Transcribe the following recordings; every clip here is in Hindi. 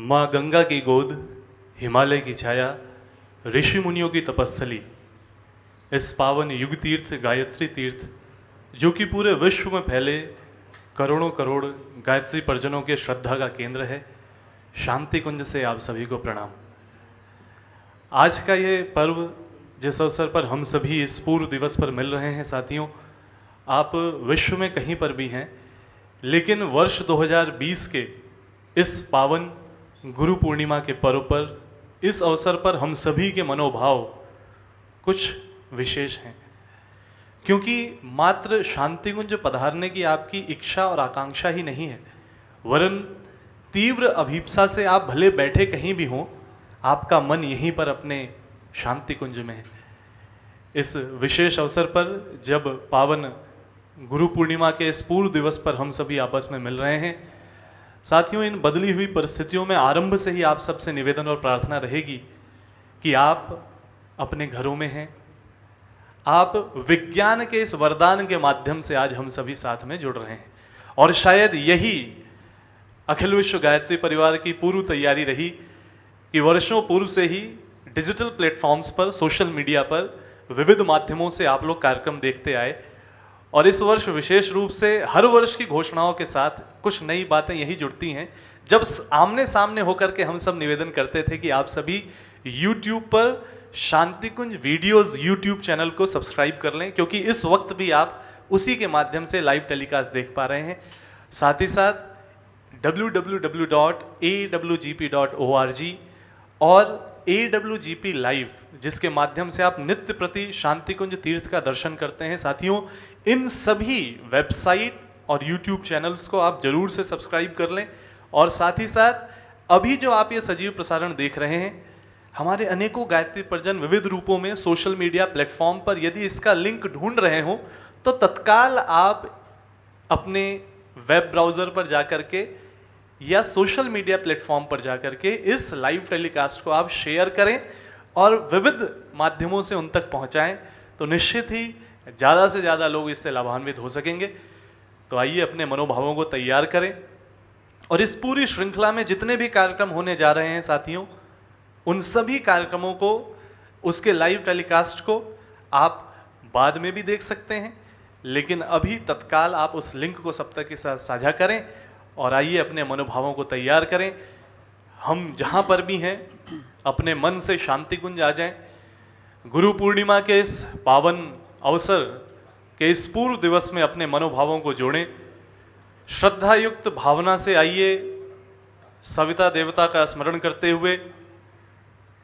माँ गंगा की गोद, हिमालय की छाया, ऋषि मुनियों की तपस्थली, इस पावन युग तीर्थ गायत्री तीर्थ जो कि पूरे विश्व में फैले करोड़ों करोड़ गायत्री परिजनों के श्रद्धा का केंद्र है, शांति कुंज से आप सभी को प्रणाम। आज का ये पर्व जिस अवसर पर हम सभी इस पूर्व दिवस पर मिल रहे हैं साथियों, आप विश्व में कहीं पर भी हैं, लेकिन वर्ष 2020 के इस पावन गुरु पूर्णिमा के पर्व पर, इस अवसर पर हम सभी के मनोभाव कुछ विशेष हैं, क्योंकि मात्र शांति कुंज पधारने की आपकी इच्छा और आकांक्षा ही नहीं है, वरन तीव्र अभीप्सा से आप भले बैठे कहीं भी हों, आपका मन यहीं पर अपने शांति कुंज में है। इस विशेष अवसर पर जब पावन गुरु पूर्णिमा के इस पूर्व दिवस पर हम सभी आपस में मिल रहे हैं साथियों, इन बदली हुई परिस्थितियों में आरंभ से ही आप सबसे निवेदन और प्रार्थना रहेगी कि आप अपने घरों में हैं, आप विज्ञान के इस वरदान के माध्यम से आज हम सभी साथ में जुड़ रहे हैं, और शायद यही अखिल विश्व गायत्री परिवार की पूर्व तैयारी रही कि वर्षों पूर्व से ही डिजिटल प्लेटफॉर्म्स पर, सोशल मीडिया पर विविध माध्यमों से आप लोग कार्यक्रम देखते आए, और इस वर्ष विशेष रूप से हर वर्ष की घोषणाओं के साथ कुछ नई बातें यही जुड़ती हैं जब आमने सामने होकर के हम सब निवेदन करते थे कि आप सभी YouTube पर शांति कुंज वीडियोस YouTube चैनल को सब्सक्राइब कर लें, क्योंकि इस वक्त भी आप उसी के माध्यम से लाइव टेलीकास्ट देख पा रहे हैं। साथ ही साथ www.awgp.org और AWGP लाइव, जिसके माध्यम से आप नित्य प्रति शांति कुंज तीर्थ का दर्शन करते हैं साथियों, इन सभी वेबसाइट और YouTube चैनल्स को आप जरूर से सब्सक्राइब कर लें। और साथ ही साथ अभी जो आप ये सजीव प्रसारण देख रहे हैं, हमारे अनेकों गायत्री परिजन विविध रूपों में सोशल मीडिया प्लेटफॉर्म पर यदि इसका लिंक ढूंढ रहे हो तो तत्काल आप अपने वेब ब्राउजर पर जाकर के या सोशल मीडिया प्लेटफॉर्म पर जाकर के इस लाइव टेलीकास्ट को आप शेयर करें और विविध माध्यमों से उन तक पहुंचाएं, तो निश्चित ही ज़्यादा से ज़्यादा लोग इससे लाभान्वित हो सकेंगे। तो आइए अपने मनोभावों को तैयार करें, और इस पूरी श्रृंखला में जितने भी कार्यक्रम होने जा रहे हैं साथियों, उन सभी कार्यक्रमों को, उसके लाइव टेलीकास्ट को आप बाद में भी देख सकते हैं, लेकिन अभी तत्काल आप उस लिंक को सब तक के साथ साझा करें और आइए अपने मनोभावों को तैयार करें। हम जहाँ पर भी हैं अपने मन से शांति कुंज आ जाएं। गुरु पूर्णिमा के इस पावन अवसर के इस पूर्व दिवस में अपने मनोभावों को जोड़ें। श्रद्धायुक्त भावना से आइए सविता देवता का स्मरण करते हुए,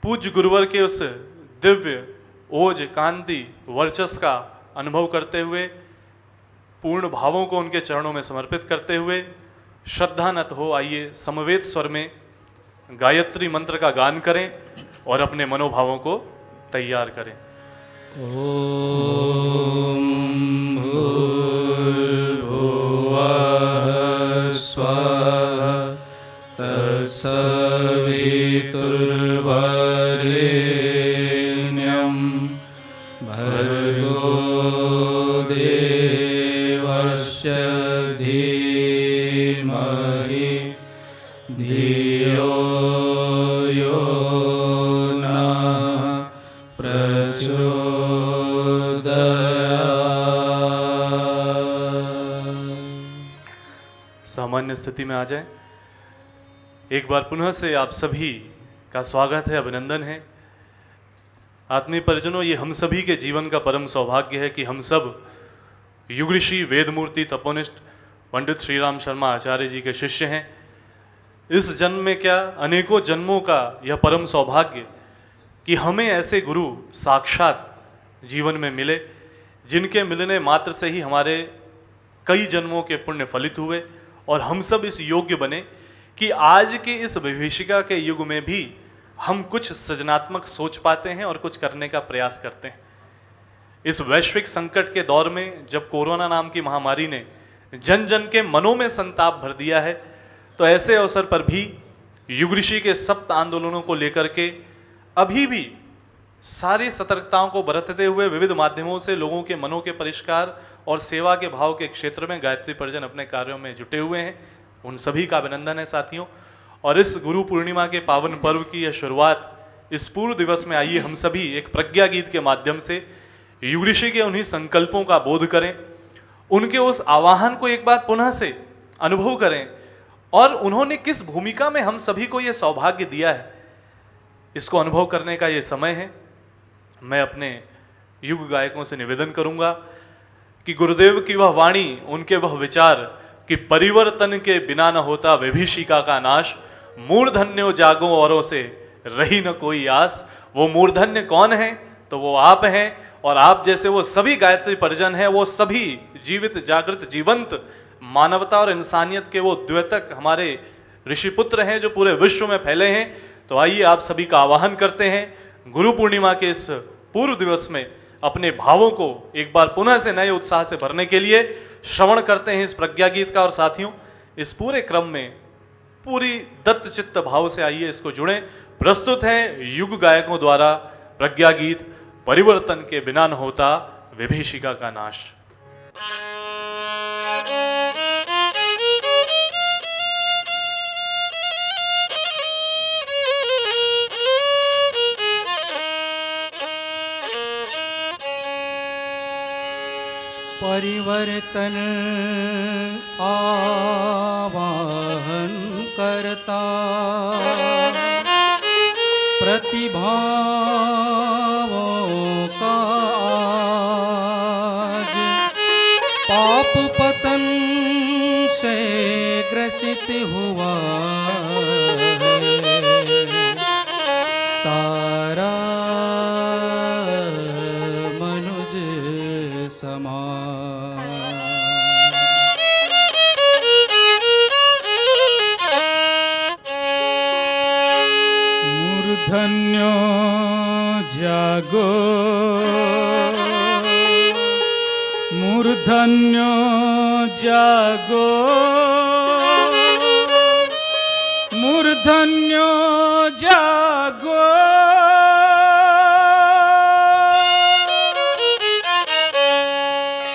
पूज्य गुरुवर के उस दिव्य ओज, कांति, वर्चस्व का अनुभव करते हुए, पूर्ण भावों को उनके चरणों में समर्पित करते हुए श्रद्धानत हो आइए समवेत स्वर में गायत्री मंत्र का गान करें और अपने मनोभावों को तैयार करें। ओम भूर्भुवः स्वः तत्सवितुर्वरेण्यं भर्गो देवस्य धीमहि धियो यो नः प्रचोदयात्। सामान्य स्थिति में आ जाएं। एक बार पुनः से आप सभी का स्वागत है, अभिनंदन है। आत्मीय परिजनों, ये हम सभी के जीवन का परम सौभाग्य है कि हम सब युग ऋषि, वेदमूर्ति, तपोनिष्ठ पंडित श्री राम शर्मा आचार्य जी के शिष्य हैं। इस जन्म में क्या, अनेकों जन्मों का यह परम सौभाग्य कि हमें ऐसे गुरु साक्षात जीवन में मिले, जिनके मिलने मात्र से ही हमारे कई जन्मों के पुण्य फलित हुए और हम सब इस योग्य बने कि आज के इस विभीषिका के युग में भी हम कुछ सृजनात्मक सोच पाते हैं और कुछ करने का प्रयास करते हैं। इस वैश्विक संकट के दौर में जब कोरोना नाम की महामारी ने जन जन के मनों में संताप भर दिया है, तो ऐसे अवसर पर भी युग ऋषि के सप्त आंदोलनों को लेकर के अभी भी सारी सतर्कताओं को बरतते हुए विविध माध्यमों से लोगों के मनों के परिष्कार और सेवा के भाव के क्षेत्र में गायत्री परिजन अपने कार्यों में जुटे हुए हैं। उन सभी का अभिनंदन है साथियों। और इस गुरु पूर्णिमा के पावन पर्व की यह शुरुआत इस पूर्व दिवस में आइए हम सभी एक प्रज्ञा गीत के माध्यम से युग ऋषि के उन्हीं संकल्पों का बोध करें, उनके उस आवाहन को एक बार पुनः से अनुभव करें और उन्होंने किस भूमिका में हम सभी को यह सौभाग्य दिया है, इसको अनुभव करने का ये समय है। मैं अपने युग गायकों से निवेदन करूंगा कि गुरुदेव की वह वाणी, उनके वह विचार कि परिवर्तन के बिना न होता विभीषिका का नाश, मूर्धन्यो जागो औरों से रही न कोई आस। वो मूर्धन्य कौन है? तो वो आप हैं, और आप जैसे वो सभी गायत्री परिजन हैं, वो सभी जीवित जागृत जीवंत मानवता और इंसानियत के वो द्योतक हमारे ऋषिपुत्र हैं जो पूरे विश्व में फैले हैं। तो आइए आप सभी का आवाहन करते हैं गुरु पूर्णिमा के इस पूर्व दिवस में अपने भावों को एक बार पुनः से नए उत्साह से भरने के लिए श्रवण करते हैं इस प्रज्ञा गीत का। और साथियों, इस पूरे क्रम में पूरी दत्त चित्त भाव से आइए इसको जुड़ें। प्रस्तुत है युग गायकों द्वारा प्रज्ञा गीत परिवर्तन के बिना न होता विभीषिका का नाश। परिवर्तन आवाहन करता, प्रतिभावों का आज पाप पतन से ग्रसित हुआ सारा मनुज समाज। मूर्धन्यो जागो, मूर्धन्यो जागो, मूर्धन्यो जागो।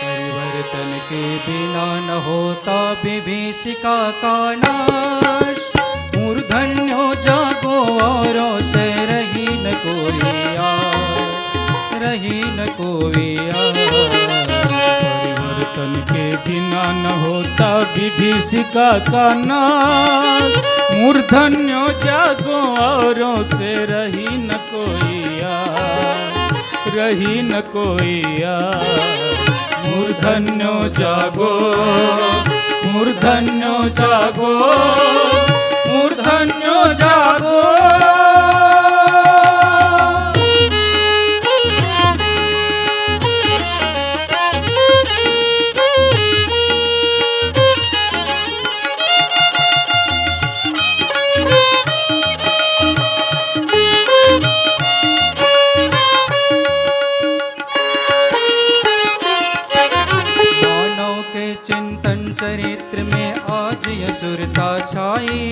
परिवर्तन के बिना न होता विभीषिका का नाश। मूर्धन्यो जागो औरों से रही न कोई आस, रही न कोई आस। परिवर्तन के बिना न होता विभीषिका का नाश। मूर्धन्यो जागो औरों से रही न कोई आस, रही न कोई आस। मूर्धन्यो जागो, मूर्धन्यो जागो, मूर्धन्यो जागो। चरित्र में आज असुरता छाई,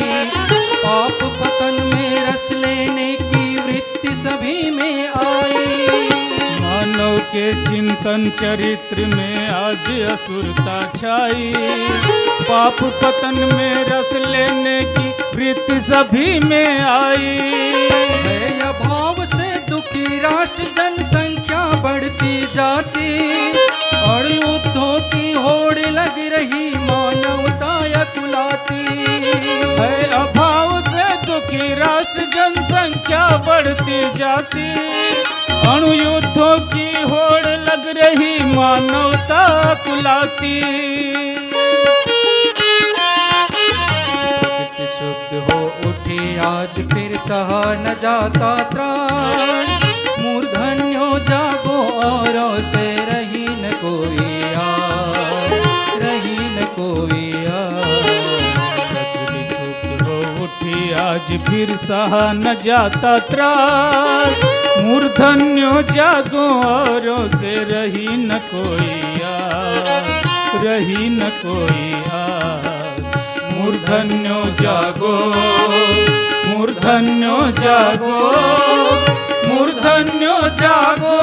पाप पतन में रस लेने की वृत्ति सभी में आई। मानव के चिंतन चरित्र में आज असुरता छाई, पाप पतन में रस लेने की वृत्ति सभी में आई। है अभाव से दुखी राष्ट्र, जनसंख्या बढ़ती जाती और युद्धों की होड़ लग रही, मानवता अकुलाती। है अभाव से दुखी राष्ट्र, जनसंख्या बढ़ती जाती, अणुयुद्धों की होड़ लग रही, मानवता अकुलाती। प्रकृति शुद्ध हो उठी आज फिर सहा न जाता त्रास। मूर्धन्यो जागो औरों से रही न कोई आस, रही न कोई आस। प्रकृति शुद्ध हो उठी आज फिर सहा न जाता त्रास। मूर्धन्यो जागो औरों से रही न कोई आस, रही न कोई आस। मूर्धन्यो जागो, मूर्धन्यो जागो, मूर्धन्यो जागो।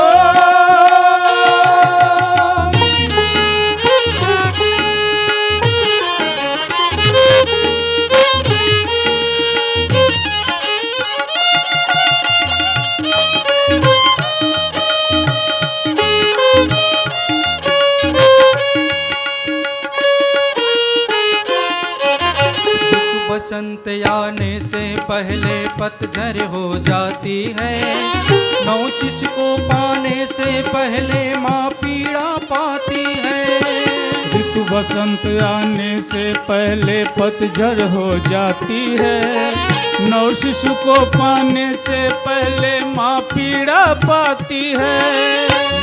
बसंत आने से पहले पतझड़ हो जाती है। नवशिष को पाने से पहले माँ पीड़ा पाती है। ऋतु बसंत आने से पहले पतझड़ हो जाती है। नव शिशु को पाने से पहले माँ पीड़ा पाती है।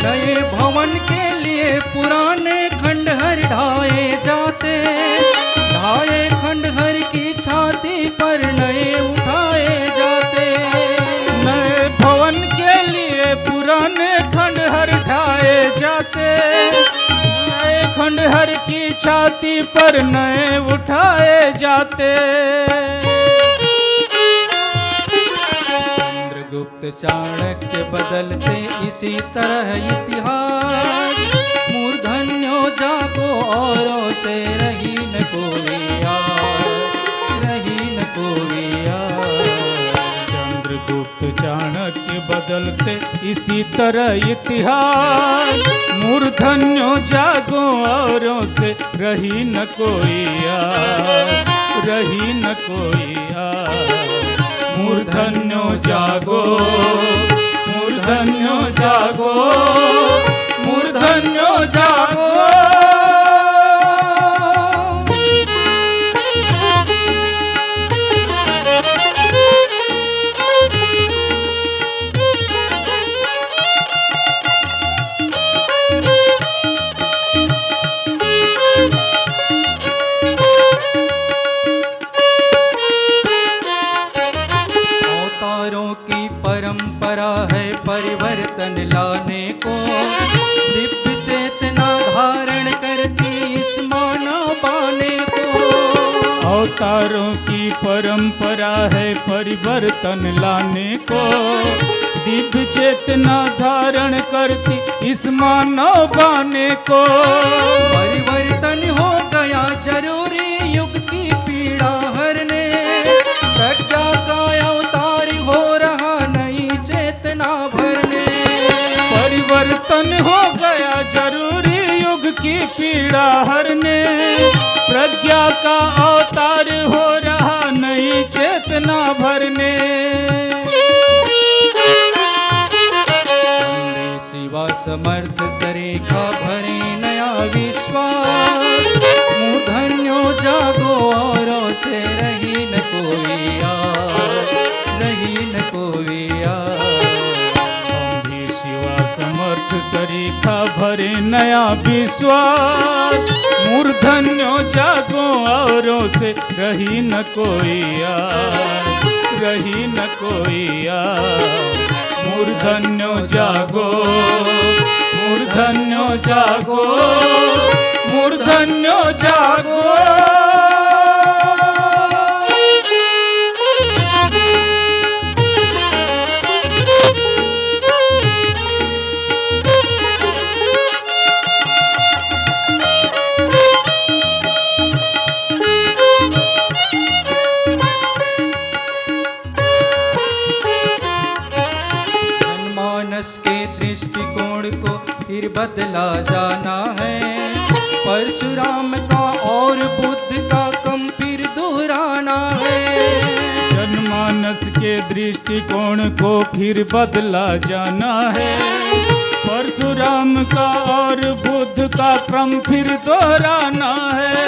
नए भवन के लिए पुराने खंडहर ढाए जाते, ढाए खंडहर की छाती पर नए उठाए जाते। नए भवन के लिए पुराने खंडहर ढाए जाते, नए खंडहर की छाती पर नए उठाए जाते। चंद्रगुप्त चाणक्य बदलते इसी तरह इतिहास। मूर्धन्यो जागो औरों से रही न कोई आस, रही न कोई आस। चंद्रगुप्त चाणक्य बदलते इसी तरह इतिहास। मूर्धन्यो जागो औरों से रही न कोई आस, रही न कोई आस। मूर्धन्यो जागो, मूर्धन्यो जागो, मूर्धन्यो जागो। अवतारों की परंपरा है परिवर्तन लाने को। दिव्य चेतना धारण करती इस मानव बाने को। अवतारों की परंपरा है परिवर्तन लाने को। दिव्य चेतना धारण करती इस मानव बाने को। परिवर्तन हो गया जरूरी युग की पीड़ा हरने। प्रज्ञा का अवतार हो रहा नई चेतना भरने। परिवर्तन हो गया जरूरी युग की पीड़ा हरने। प्रज्ञा का अवतार हो रहा नई चेतना भरने। शिवा समर्थ सरेखा भरे नया विश्वास। मूर्धन्यो जागो औरों से रही न कोई आस, रही न कोई आस। हम भी शिवा समर्थ सरीखा भरे नया विश्वास। मूर्धन्यो जागो औरों से रही न कोई आस, रही न कोई आस। मूर्धन्यो जागो, मूर्धन्यो जागो, मूर्धन्यो जागो। जनमानस के दृष्टिकोण को फिर बदला जाना है। परशुराम का और बुद्ध का कम फिर दोहराना है। जनमानस के दृष्टिकोण को फिर बदला जाना है। परशुराम का और बुद्ध का क्रम फिर दोहराना है।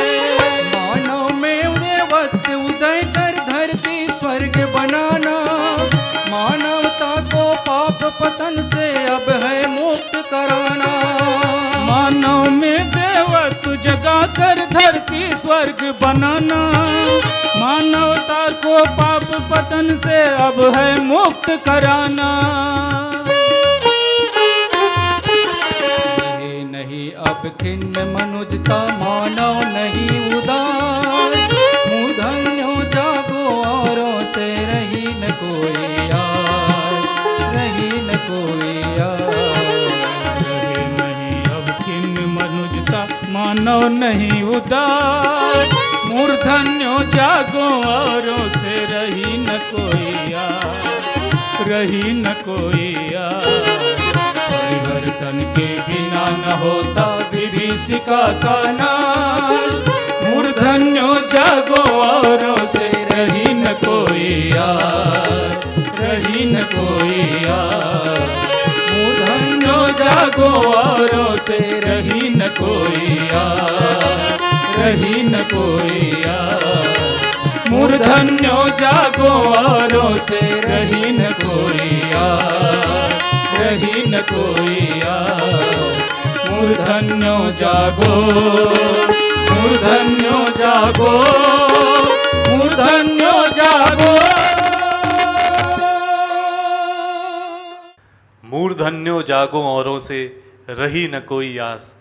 मानव में देवत्व उदय कर धरती स्वर्ग बनाना। मानवता को पाप पतन से अब है मुक्त कराना। मानव में देवत्व जगा कर धरती स्वर्ग बनाना। मानवता को पाप पतन से अब है मुक्त कराना। रहे नहीं अब खिन्न मनुजता मानव नहीं उदार। मूर्धन्यो जागो औरों से रही न कोई आस, रही न कोई आस। रहे नहीं अब किन्न मनुजता मानव नहीं उदार। मूर्धन्यो जागो औरों से रही न कोई आस, रही न कोई आस। परिवर्तन के बिना न होता विभीषिका का नाश। मूर्धन्यो जागो औरों से औरों से रही न कोई आस, रही न कोई आस। मूर्धन्यो जागो औरों से रही न कोई आस, रही न कोई आस। मूर्धन्यो जागो, मूर्धन्यो जागो, मूर्धन्यो जागो। मूर्धन्यो जागो औरों से रही न कोई आस।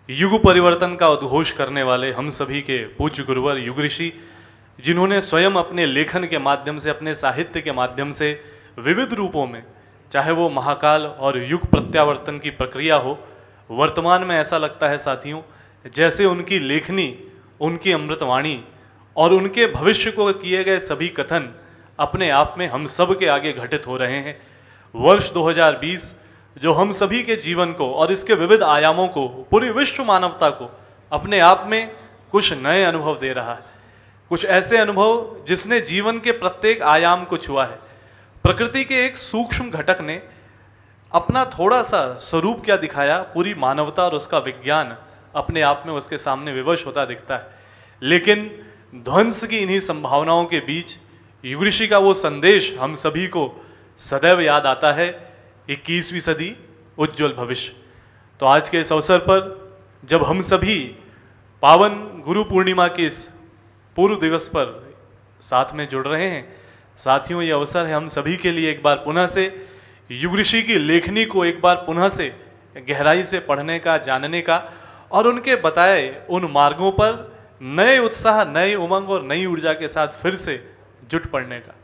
युग परिवर्तन का उद्घोष करने वाले हम सभी के पूज्य गुरुवर युग ऋषि, जिन्होंने स्वयं अपने लेखन के माध्यम से, अपने साहित्य के माध्यम से विविध रूपों में, चाहे वो महाकाल और युग प्रत्यावर्तन की प्रक्रिया हो, वर्तमान में ऐसा लगता है साथियों जैसे उनकी लेखनी, उनकी अमृतवाणी और उनके भविष्य को किए गए सभी कथन अपने आप में हम सब के आगे घटित हो रहे हैं। वर्ष 2020 जो हम सभी के जीवन को और इसके विविध आयामों को, पूरी विश्व मानवता को अपने आप में कुछ नए अनुभव दे रहा है, कुछ ऐसे अनुभव जिसने जीवन के प्रत्येक आयाम को छुआ है। प्रकृति के एक सूक्ष्म घटक ने अपना थोड़ा सा स्वरूप क्या दिखाया, पूरी मानवता और उसका विज्ञान अपने आप में उसके सामने विवश होता दिखता है। लेकिन ध्वंस की इन्हीं संभावनाओं के बीच युग ऋषि का वो संदेश हम सभी को सदैव याद आता है, 21वीं सदी उज्ज्वल भविष्य। तो आज के इस अवसर पर जब हम सभी पावन गुरु पूर्णिमा के इस पूर्व दिवस पर साथ में जुड़ रहे हैं, साथियों ये अवसर है हम सभी के लिए एक बार पुनः से युग ऋषि की लेखनी को एक बार पुनः से गहराई से पढ़ने का, जानने का और उनके बताए उन मार्गों पर नए उत्साह, नए उमंग और नई ऊर्जा के साथ फिर से जुट पड़ने का।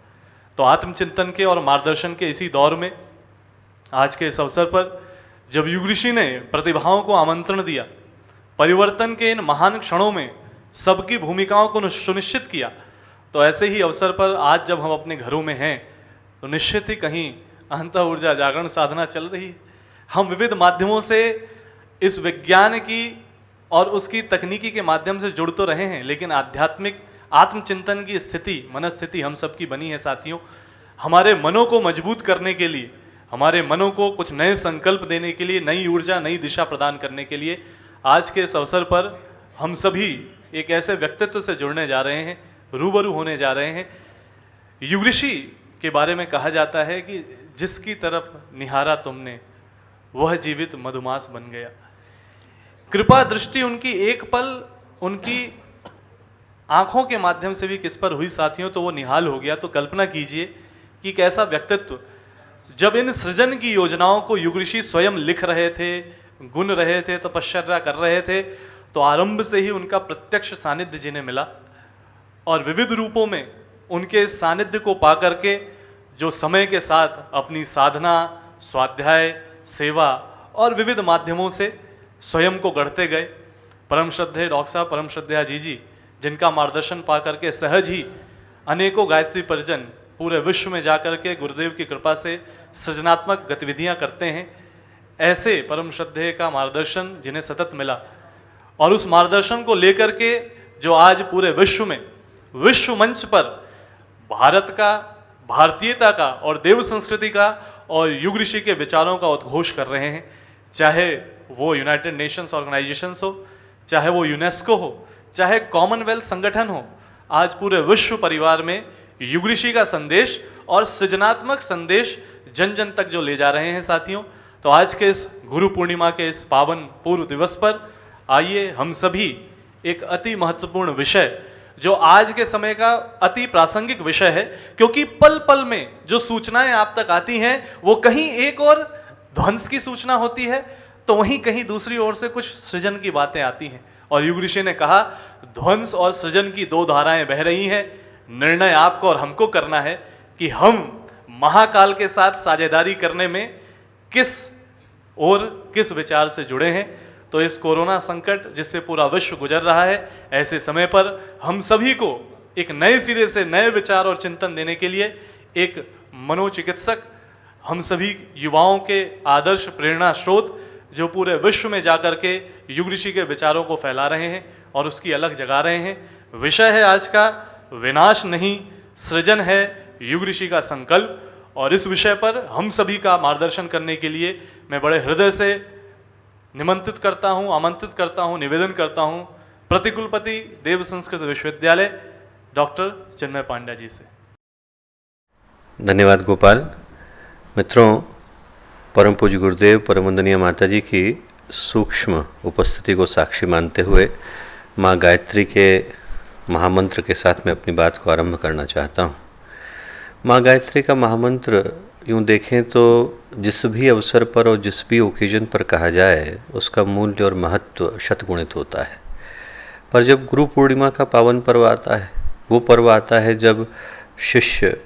तो आत्मचिंतन के और मार्गदर्शन के इसी दौर में आज के इस अवसर पर जब युग ऋषि ने प्रतिभाओं को आमंत्रण दिया, परिवर्तन के इन महान क्षणों में सबकी भूमिकाओं को सुनिश्चित किया, तो ऐसे ही अवसर पर आज जब हम अपने घरों में हैं तो निश्चित ही कहीं अंतः ऊर्जा जागरण साधना चल रही है। हम विविध माध्यमों से इस विज्ञान की और उसकी तकनीकी के माध्यम से जुड़ तो रहे हैं, लेकिन आध्यात्मिक आत्मचिंतन की स्थिति, मनस्थिति हम सबकी बनी है साथियों। हमारे मनों को मजबूत करने के लिए, हमारे मनों को कुछ नए संकल्प देने के लिए, नई ऊर्जा, नई दिशा प्रदान करने के लिए आज के इस अवसर पर हम सभी एक ऐसे व्यक्तित्व से जुड़ने जा रहे हैं, रूबरू होने जा रहे हैं। युग ऋषि के बारे में कहा जाता है कि जिसकी तरफ निहारा तुमने वह जीवित मधुमास बन गया। कृपा दृष्टि उनकी एक पल उनकी आंखों के माध्यम से भी किस पर हुई साथियों, तो वो निहाल हो गया। तो कल्पना कीजिए कि कैसा व्यक्तित्व, जब इन सृजन की योजनाओं को युग ऋषि स्वयं लिख रहे थे, गुन रहे थे, तपश्चर्या कर रहे थे, तो आरंभ से ही उनका प्रत्यक्ष सानिध्य जिन्हें मिला और विविध रूपों में उनके सानिध्य को पा करके जो समय के साथ अपनी साधना, स्वाध्याय, सेवा और विविध माध्यमों से स्वयं को गढ़ते गए। परम श्रद्धेय डॉक्टर साहब, परम श्रद्धेय जी, जिनका मार्गदर्शन पा करके सहज ही अनेकों गायत्री परिजन पूरे विश्व में जाकर के गुरुदेव की कृपा से सृजनात्मक गतिविधियां करते हैं। ऐसे परम श्रद्धेय का मार्गदर्शन जिन्हें सतत मिला और उस मार्गदर्शन को लेकर के जो आज पूरे विश्व में, विश्व मंच पर भारत का, भारतीयता का और देव संस्कृति का और युग ऋषि के विचारों का उद्घोष कर रहे हैं। चाहे वो यूनाइटेड नेशंस ऑर्गेनाइजेशंस हो, चाहे वो यूनेस्को हो, चाहे कॉमनवेल्थ संगठन हो, आज पूरे विश्व परिवार में युग ऋषि का संदेश और सृजनात्मक संदेश जन जन तक जो ले जा रहे हैं साथियों। तो आज के इस गुरु पूर्णिमा के इस पावन पूर्व दिवस पर आइए हम सभी एक अति महत्वपूर्ण विषय, जो आज के समय का अति प्रासंगिक विषय है, क्योंकि पल पल में जो सूचनाएं आप तक आती हैं वो कहीं एक और ध्वंस की सूचना होती है, तो वहीं कहीं दूसरी ओर से कुछ सृजन की बातें आती हैं। और युग ऋषि ने कहा ध्वंस और सृजन की दो धाराएं बह रही हैं। निर्णय आपको और हमको करना है कि हम महाकाल के साथ साझेदारी करने में किस और किस विचार से जुड़े हैं। तो इस कोरोना संकट जिससे पूरा विश्व गुजर रहा है, ऐसे समय पर हम सभी को एक नए सिरे से नए विचार और चिंतन देने के लिए एक मनोचिकित्सक, हम सभी युवाओं के आदर्श प्रेरणा स्रोत जो पूरे विश्व में जाकर के युग ऋषि के विचारों को फैला रहे हैं और उसकी अलग जगा रहे हैं। विषय है आज का विनाश नहीं सृजन है युग ऋषि का संकल्प। और इस विषय पर हम सभी का मार्गदर्शन करने के लिए मैं बड़े हृदय से निमंत्रित करता हूं, आमंत्रित करता हूं, निवेदन करता हूं प्रतिकुलपति देव संस्कृत विश्वविद्यालय डॉक्टर चिन्मय पांड्या जी से। धन्यवाद गोपाल। मित्रों, परम पूज्य गुरुदेव परम वंदनीय माता जी की सूक्ष्म उपस्थिति को साक्षी मानते हुए माँ गायत्री के महामंत्र के साथ मैं अपनी बात को आरंभ करना चाहता हूँ। माँ गायत्री का महामंत्र यूँ देखें तो जिस भी अवसर पर और जिस भी ओकेजन पर कहा जाए उसका मूल्य और महत्व शतगुणित होता है। पर जब गुरु पूर्णिमा का पावन पर्व आता है, वो पर्व आता है जब शिष्य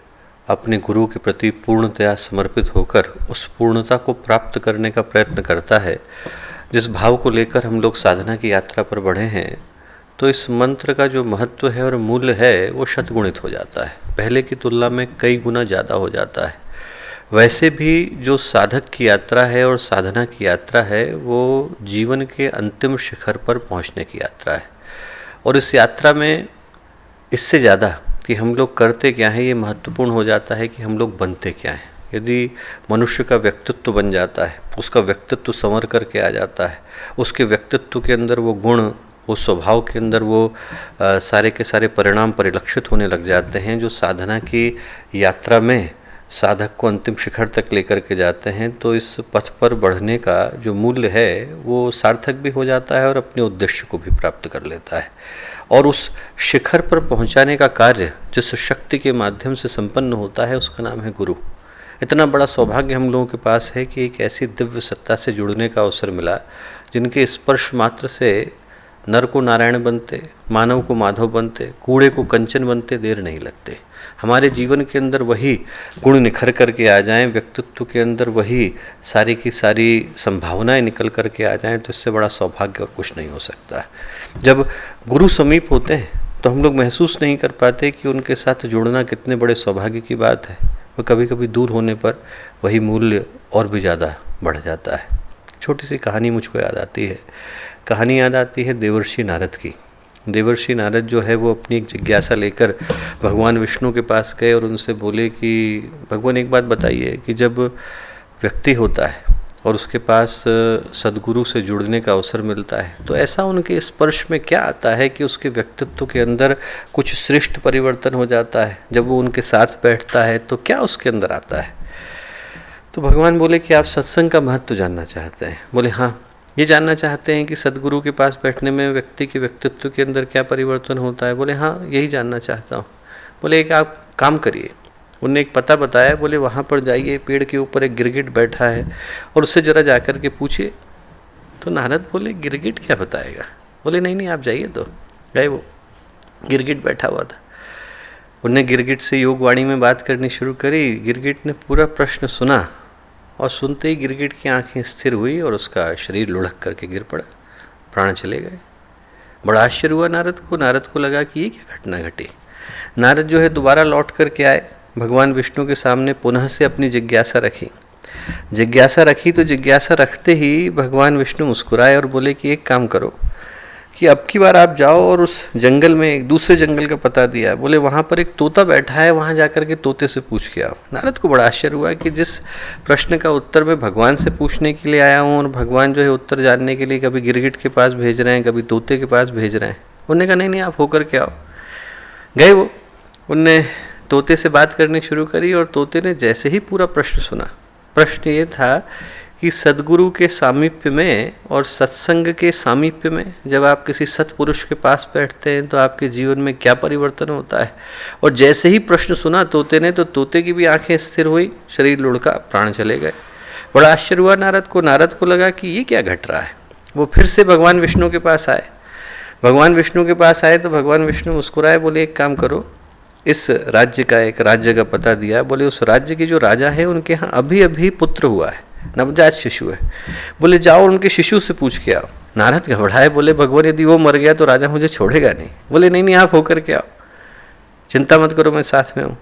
अपने गुरु के प्रति पूर्णतया समर्पित होकर उस पूर्णता को प्राप्त करने का प्रयत्न करता है, जिस भाव को लेकर हम लोग साधना की यात्रा पर बढ़े हैं, तो इस मंत्र का जो महत्व है और मूल्य है वो शतगुणित हो जाता है, पहले की तुलना में कई गुना ज़्यादा हो जाता है। वैसे भी जो साधक की यात्रा है और साधना की यात्रा है वो जीवन के अंतिम शिखर पर पहुंचने की यात्रा है, और इस यात्रा में इससे ज़्यादा कि हम लोग करते क्या हैं ये महत्वपूर्ण हो जाता है कि हम लोग बनते क्या हैं। यदि मनुष्य का व्यक्तित्व बन जाता है, उसका व्यक्तित्व संवर करके आ जाता है, उसके व्यक्तित्व के अंदर वो गुण, वो स्वभाव के अंदर वो सारे के सारे परिणाम परिलक्षित होने लग जाते हैं जो साधना की यात्रा में साधक को अंतिम शिखर तक लेकर के जाते हैं, तो इस पथ पर बढ़ने का जो मूल्य है वो सार्थक भी हो जाता है और अपने उद्देश्य को भी प्राप्त कर लेता है। और उस शिखर पर पहुंचाने का कार्य जिस शक्ति के माध्यम से संपन्न होता है उसका नाम है गुरु। इतना बड़ा सौभाग्य हम लोगों के पास है कि एक ऐसी दिव्य सत्ता से जुड़ने का अवसर मिला जिनके स्पर्श मात्र से नर को नारायण बनते, मानव को माधव बनते, कूड़े को कंचन बनते देर नहीं लगते। हमारे जीवन के अंदर वही गुण निखर करके आ जाएं, व्यक्तित्व के अंदर वही सारी की सारी संभावनाएं निकल करके आ जाएं, तो इससे बड़ा सौभाग्य और कुछ नहीं हो सकता। जब गुरु समीप होते हैं तो हम लोग महसूस नहीं कर पाते कि उनके साथ जुड़ना कितने बड़े सौभाग्य की बात है। वो कभी कभी दूर होने पर वही मूल्य और भी ज़्यादा बढ़ जाता है। छोटी सी कहानी मुझको याद आती है। कहानी याद आती है देवर्षि नारद की। देवर्षि नारद जो है वो अपनी एक जिज्ञासा लेकर भगवान विष्णु के पास गए और उनसे बोले कि भगवान एक बात बताइए कि जब व्यक्ति होता है और उसके पास सद्गुरु से जुड़ने का अवसर मिलता है तो ऐसा उनके स्पर्श में क्या आता है कि उसके व्यक्तित्व के अंदर कुछ श्रेष्ठ परिवर्तन हो जाता है। जब वो उनके साथ बैठता है तो क्या उसके अंदर आता है। तो भगवान बोले कि आप सत्संग का महत्व जानना चाहते हैं। बोले हाँ, ये जानना चाहते हैं कि सद्गुरु के पास बैठने में व्यक्ति के व्यक्तित्व के अंदर क्या परिवर्तन होता है। बोले हाँ, यही जानना चाहता हूँ। बोले एक आप काम करिए। उनने एक पता बताया। बोले वहाँ पर जाइए, पेड़ के ऊपर एक गिरगिट बैठा है और उससे ज़रा जा कर के पूछिए। तो नारद बोले गिरगिट क्या बताएगा। बोले नहीं नहीं, आप जाइए। तो गए, वो गिरगिट बैठा हुआ था। उनने गिरगिट से योगवाणी में बात करनी शुरू करी। गिरगिट ने पूरा प्रश्न सुना और सुनते ही गिरगिट की आंखें स्थिर हुई और उसका शरीर लुढ़क करके गिर पड़ा, प्राण चले गए। बड़ा आश्चर्य हुआ नारद को। नारद को लगा कि ये क्या घटना घटी। नारद जो है दोबारा लौट करके आए, भगवान विष्णु के सामने पुनः से अपनी जिज्ञासा रखी। जिज्ञासा रखी तो जिज्ञासा रखते ही भगवान विष्णु मुस्कुराए और बोले कि एक काम करो कि अब की बार आप जाओ और उस जंगल में एक दूसरे जंगल का पता दिया। बोले वहाँ पर एक तोता बैठा है, वहाँ जाकर के तोते से पूछ के आओ। नारद को बड़ा आश्चर्य हुआ कि जिस प्रश्न का उत्तर मैं भगवान से पूछने के लिए आया हूँ और भगवान जो है उत्तर जानने के लिए कभी गिरगिट के पास भेज रहे हैं, कभी तोते के पास भेज रहे हैं। उन्होंने कहा नहीं नहीं, आप होकर के आओ। गए वो, उनने तोते से बात करनी शुरू करी और तोते ने जैसे ही पूरा प्रश्न सुना, प्रश्न ये था कि सद्गुरु के सामीप्य में और सत्संग के सामीप्य में जब आप किसी सत्पुरुष के पास बैठते हैं तो आपके जीवन में क्या परिवर्तन होता है। और जैसे ही प्रश्न सुना तोते ने तो तोते की भी आंखें स्थिर हुई, शरीर लुढ़का, प्राण चले गए। बड़ा आश्चर्य हुआ नारद को। नारद को लगा कि ये क्या घट रहा है। वो फिर से भगवान विष्णु के पास आए। भगवान विष्णु के पास आए तो भगवान विष्णु मुस्कुराए, बोले एक काम करो, इस राज्य का एक राज्य का पता दिया। बोले उस राज्य के जो राजा है उनके यहाँ अभी अभी पुत्र हुआ है, नवजात शिशु है। बोले जाओ उनके शिशु से पूछ के आओ। नारद घबराए, बोले भगवान यदि वो मर गया तो राजा मुझे छोड़ेगा नहीं। बोले नहीं नहीं, आप होकर के आओ, चिंता मत करो, मैं साथ में हूँ।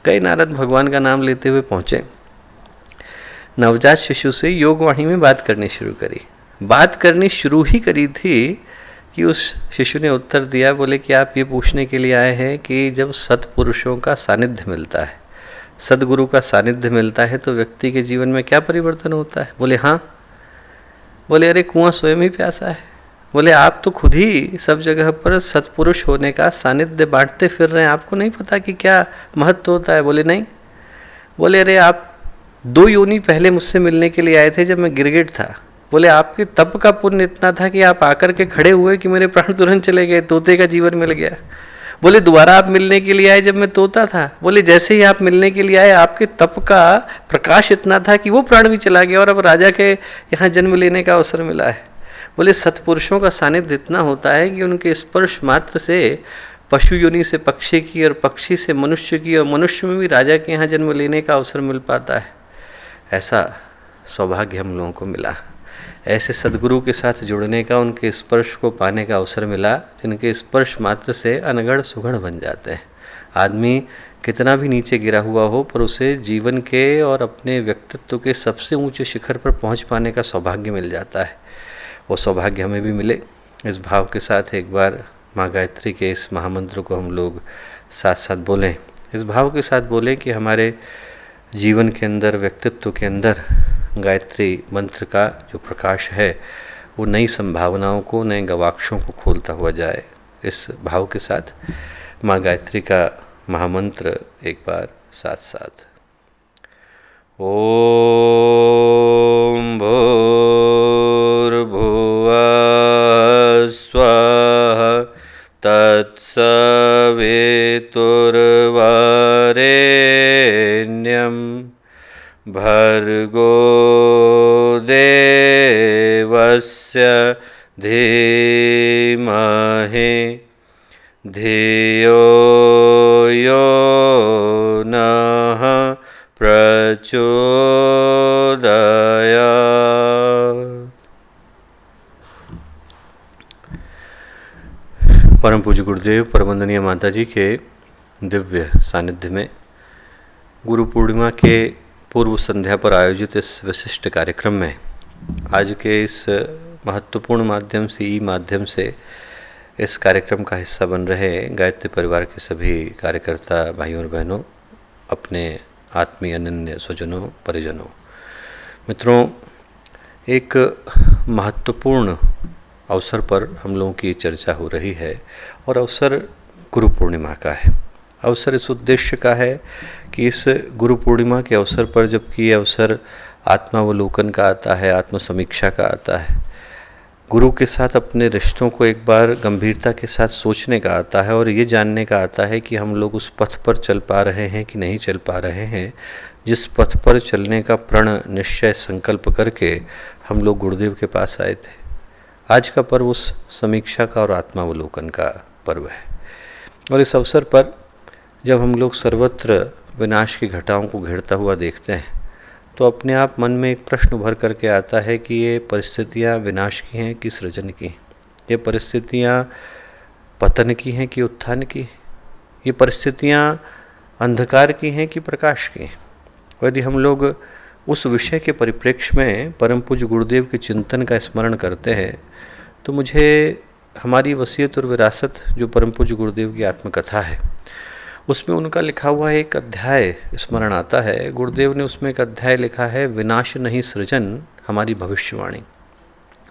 कई नारद भगवान का नाम लेते हुए पहुँचे। नवजात शिशु से योगवाणी में बात करनी शुरू करी। बात करनी शुरू ही करी थी कि उस शिशु ने उत्तर दिया। बोले कि आप ये पूछने के लिए आए हैं कि जब सत्पुरुषों का सानिध्य मिलता है, सदगुरु का सानिध्य मिलता है तो व्यक्ति के जीवन में क्या परिवर्तन होता है? बोले हाँ। बोले अरे कुआं स्वयं ही प्यासा है। बोले आप तो खुद ही सब जगह पर सत्पुरुष होने का सानिध्य बांटते फिर रहे हैं, आपको नहीं पता कि क्या महत्व होता है? बोले नहीं। बोले अरे आप 2 योनि पहले मुझसे मिलने के लिए आए थे जब मैं गिरगिट था। बोले आपके तप का पुण्य इतना था कि आप आकर के खड़े हुए कि मेरे प्राण तुरंत चले गए, तोते का जीवन मिल गया। बोले दोबारा आप मिलने के लिए आए जब मैं तोता था। बोले जैसे ही आप मिलने के लिए आए आपके तप का प्रकाश इतना था कि वो प्राण भी चला गया और अब राजा के यहाँ जन्म लेने का अवसर मिला है। बोले सत्पुरुषों का सानिध्य इतना होता है कि उनके स्पर्श मात्र से पशु योनि से पक्षी की और पक्षी से मनुष्य की और मनुष्य में भी राजा के यहाँ जन्म लेने का अवसर मिल पाता है। ऐसा सौभाग्य हम लोगों को मिला, ऐसे सदगुरु के साथ जुड़ने का, उनके स्पर्श को पाने का अवसर मिला, जिनके स्पर्श मात्र से अनगढ़ सुगढ़ बन जाते हैं। आदमी कितना भी नीचे गिरा हुआ हो पर उसे जीवन के और अपने व्यक्तित्व के सबसे ऊंचे शिखर पर पहुंच पाने का सौभाग्य मिल जाता है। वो सौभाग्य हमें भी मिले। इस भाव के साथ एक बार माँ गायत्री के इस महामंत्र को हम लोग साथ साथ बोलें। इस भाव के साथ बोलें कि हमारे जीवन के अंदर, व्यक्तित्व के अंदर गायत्री मंत्र का जो प्रकाश है वो नई संभावनाओं को, नए गवाक्षों को खोलता हुआ जाए। इस भाव के साथ माँ गायत्री का महामंत्र एक बार साथ साथ। ओम भूर्भुवः स्वः तत्सवितुर्वरेण्यं भर्गो देवस्य धीमहि धियो यो नः प्रचोदयात्। परम पूज्य गुरुदेव परमवंदनीय माता जी के दिव्य सानिध्य में गुरु पूर्णिमा के पूर्व संध्या पर आयोजित इस विशिष्ट कार्यक्रम में आज के इस महत्वपूर्ण माध्यम से, ई माध्यम से इस कार्यक्रम का हिस्सा बन रहे गायत्री परिवार के सभी कार्यकर्ता भाइयों और बहनों, अपने आत्मीय अनन्य स्वजनों, परिजनों, मित्रों, एक महत्वपूर्ण अवसर पर हम लोगों की चर्चा हो रही है और अवसर गुरु पूर्णिमा का है। अवसर इस उद्देश्य का है कि इस गुरु पूर्णिमा के अवसर पर, जबकि ये अवसर आत्मावलोकन का आता है, आत्मसमीक्षा का आता है, गुरु के साथ अपने रिश्तों को एक बार गंभीरता के साथ सोचने का आता है और ये जानने का आता है कि हम लोग उस पथ पर चल पा रहे हैं कि नहीं चल पा रहे हैं, जिस पथ पर चलने का प्रण निश्चय संकल्प करके हम लोग गुरुदेव के पास आए थे। आज का पर्व उस समीक्षा का और आत्मावलोकन का पर्व है और इस अवसर पर जब हम लोग सर्वत्र विनाश की घटाओं को घेरता हुआ देखते हैं तो अपने आप मन में एक प्रश्न उभर करके आता है कि ये परिस्थितियाँ विनाश की हैं कि सृजन की? ये परिस्थितियाँ पतन की हैं कि उत्थान की? ये परिस्थितियाँ अंधकार की हैं कि प्रकाश की? यदि हम लोग उस विषय के परिप्रेक्ष्य में परम पूज्य गुरुदेव के चिंतन का स्मरण करते हैं तो मुझे हमारी वसीयत और विरासत जो परम पूज्य गुरुदेव की आत्मकथा है उसमें उनका लिखा हुआ एक अध्याय स्मरण आता है। गुरुदेव ने उसमें एक अध्याय लिखा है, विनाश नहीं सृजन हमारी भविष्यवाणी।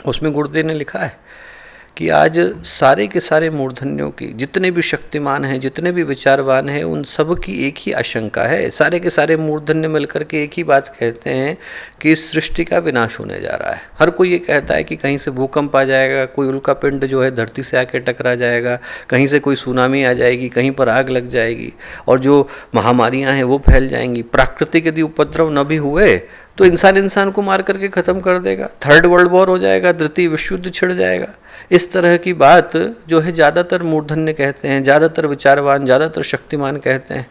उसमें गुरुदेव ने लिखा है कि आज सारे के सारे मूर्धन्यों की, जितने भी शक्तिमान हैं, जितने भी विचारवान हैं, उन सब की एक ही आशंका है। सारे के सारे मूर्धन्य मिलकर के एक ही बात कहते हैं कि इस सृष्टि का विनाश होने जा रहा है। हर कोई ये कहता है कि कहीं से भूकंप आ जाएगा, कोई उल्का पिंड जो है धरती से आके टकरा जाएगा, कहीं से कोई सुनामी आ जाएगी, कहीं पर आग लग जाएगी और जो महामारियाँ हैं वो फैल जाएंगी। प्राकृतिक यदि उपद्रव न भी हुए तो इंसान को मार करके ख़त्म कर देगा, 3rd वर्ल्ड वॉर हो जाएगा, द्वितीय विश्व युद्ध छिड़ जाएगा। इस तरह की बात जो है ज़्यादातर मूर्धन्य कहते हैं, ज़्यादातर विचारवान, ज़्यादातर शक्तिमान कहते हैं।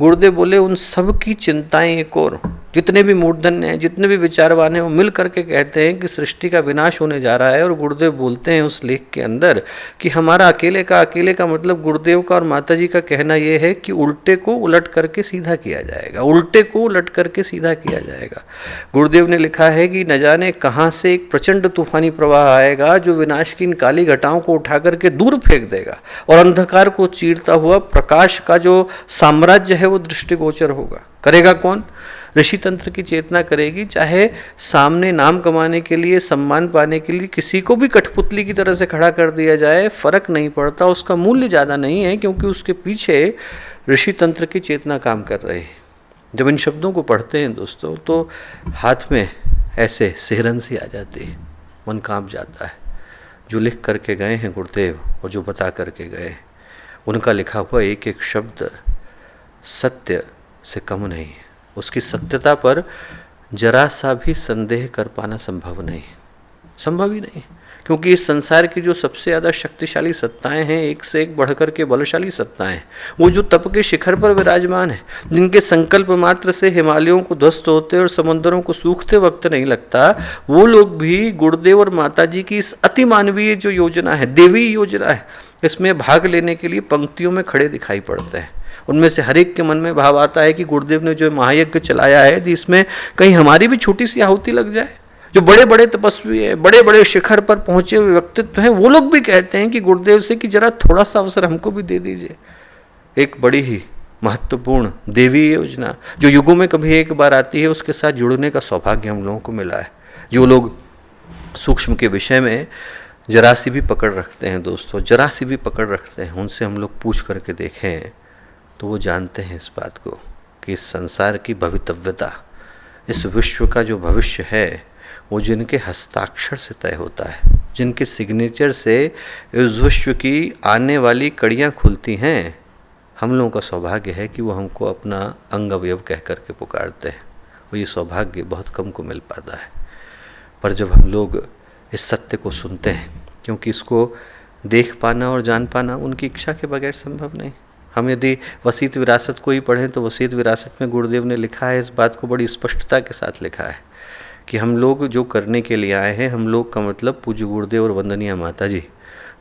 गुरुदेव बोले उन सब की चिंताएं एक और, जितने भी मूर्धन्य हैं, जितने भी विचारवान हैं, वो मिल करके कहते हैं कि सृष्टि का विनाश होने जा रहा है। और गुरुदेव बोलते हैं उस लेख के अंदर कि हमारा अकेले का मतलब गुरुदेव का और माता जी का कहना यह है कि उल्टे को उलट करके सीधा किया जाएगा, उल्टे को उलट करके सीधा किया जाएगा। गुरुदेव ने लिखा है कि न जाने कहाँ से एक प्रचंड तूफानी प्रवाह आएगा जो विनाश की इन काली घटाओं को उठा करके दूर फेंक देगा और अंधकार को चीरता हुआ प्रकाश का जो साम्राज्य है वो दृष्टिगोचर होगा। करेगा कौन? ऋषि तंत्र की चेतना करेगी। चाहे सामने नाम कमाने के लिए, सम्मान पाने के लिए किसी को भी कठपुतली की तरह से खड़ा कर दिया जाए, फर्क नहीं पड़ता, उसका मूल्य ज़्यादा नहीं है, क्योंकि उसके पीछे ऋषि तंत्र की चेतना काम कर रही है। जब इन शब्दों को पढ़ते हैं दोस्तों तो हाथ में ऐसे सिहरन सी आ जाती है, मन कांप जाता है। जो लिख करके गए हैं गुरुदेव और जो बता करके गए हैं, उनका लिखा हुआ एक एक शब्द सत्य से कम नहीं है। उसकी सत्यता पर जरा सा भी संदेह कर पाना संभव नहीं, संभव ही नहीं, क्योंकि इस संसार की जो सबसे ज़्यादा शक्तिशाली सत्ताएं हैं, एक से एक बढ़कर के बलशाली सत्ताएं, वो जो तप के शिखर पर विराजमान है, जिनके संकल्प मात्र से हिमालयों को ध्वस्त होते और समुद्रों को सूखते वक्त नहीं लगता, वो लोग भी गुरुदेव और माता जी की इस अति मानवीय जो योजना है, देवी योजना है, इसमें भाग लेने के लिए पंक्तियों में खड़े दिखाई पड़ते हैं। उनमें से हर एक के मन में भाव आता है कि गुरुदेव ने जो महायज्ञ चलाया है, इसमें कहीं हमारी भी छोटी सी आहुति लग जाए। जो बड़े बड़े तपस्वी हैं, बड़े बड़े शिखर पर पहुंचे हुए व्यक्तित्व हैं, वो लोग भी कहते हैं कि गुरुदेव से कि जरा थोड़ा सा अवसर हमको भी दे दीजिए। एक बड़ी ही महत्वपूर्ण देवी योजना जो युगों में कभी एक बार आती है, उसके साथ जुड़ने का सौभाग्य हम लोगों को मिला है। जो लोग सूक्ष्म के विषय में जरा सी भी पकड़ रखते हैं दोस्तों, जरा सी भी पकड़ रखते हैं, उनसे हम लोग पूछ करके देखें तो वो जानते हैं इस बात को कि इस संसार की भवितव्यता, इस विश्व का जो भविष्य है, वो जिनके हस्ताक्षर से तय होता है, जिनके सिग्नेचर से इस विश्व की आने वाली कड़ियाँ खुलती हैं, हम लोगों का सौभाग्य है कि वो हमको अपना अंग अवयव कह करके पुकारते हैं। और ये सौभाग्य बहुत कम को मिल पाता है। पर जब हम लोग इस सत्य को सुनते हैं, क्योंकि इसको देख पाना और जान पाना उनकी इच्छा के बगैर संभव नहीं। हम यदि वसीयत विरासत को ही पढ़ें तो वसीयत विरासत में गुरुदेव ने लिखा है, इस बात को बड़ी स्पष्टता के साथ लिखा है कि हम लोग जो करने के लिए आए हैं, हम लोग का मतलब पूज्य गुरुदेव और वंदनीय माता जी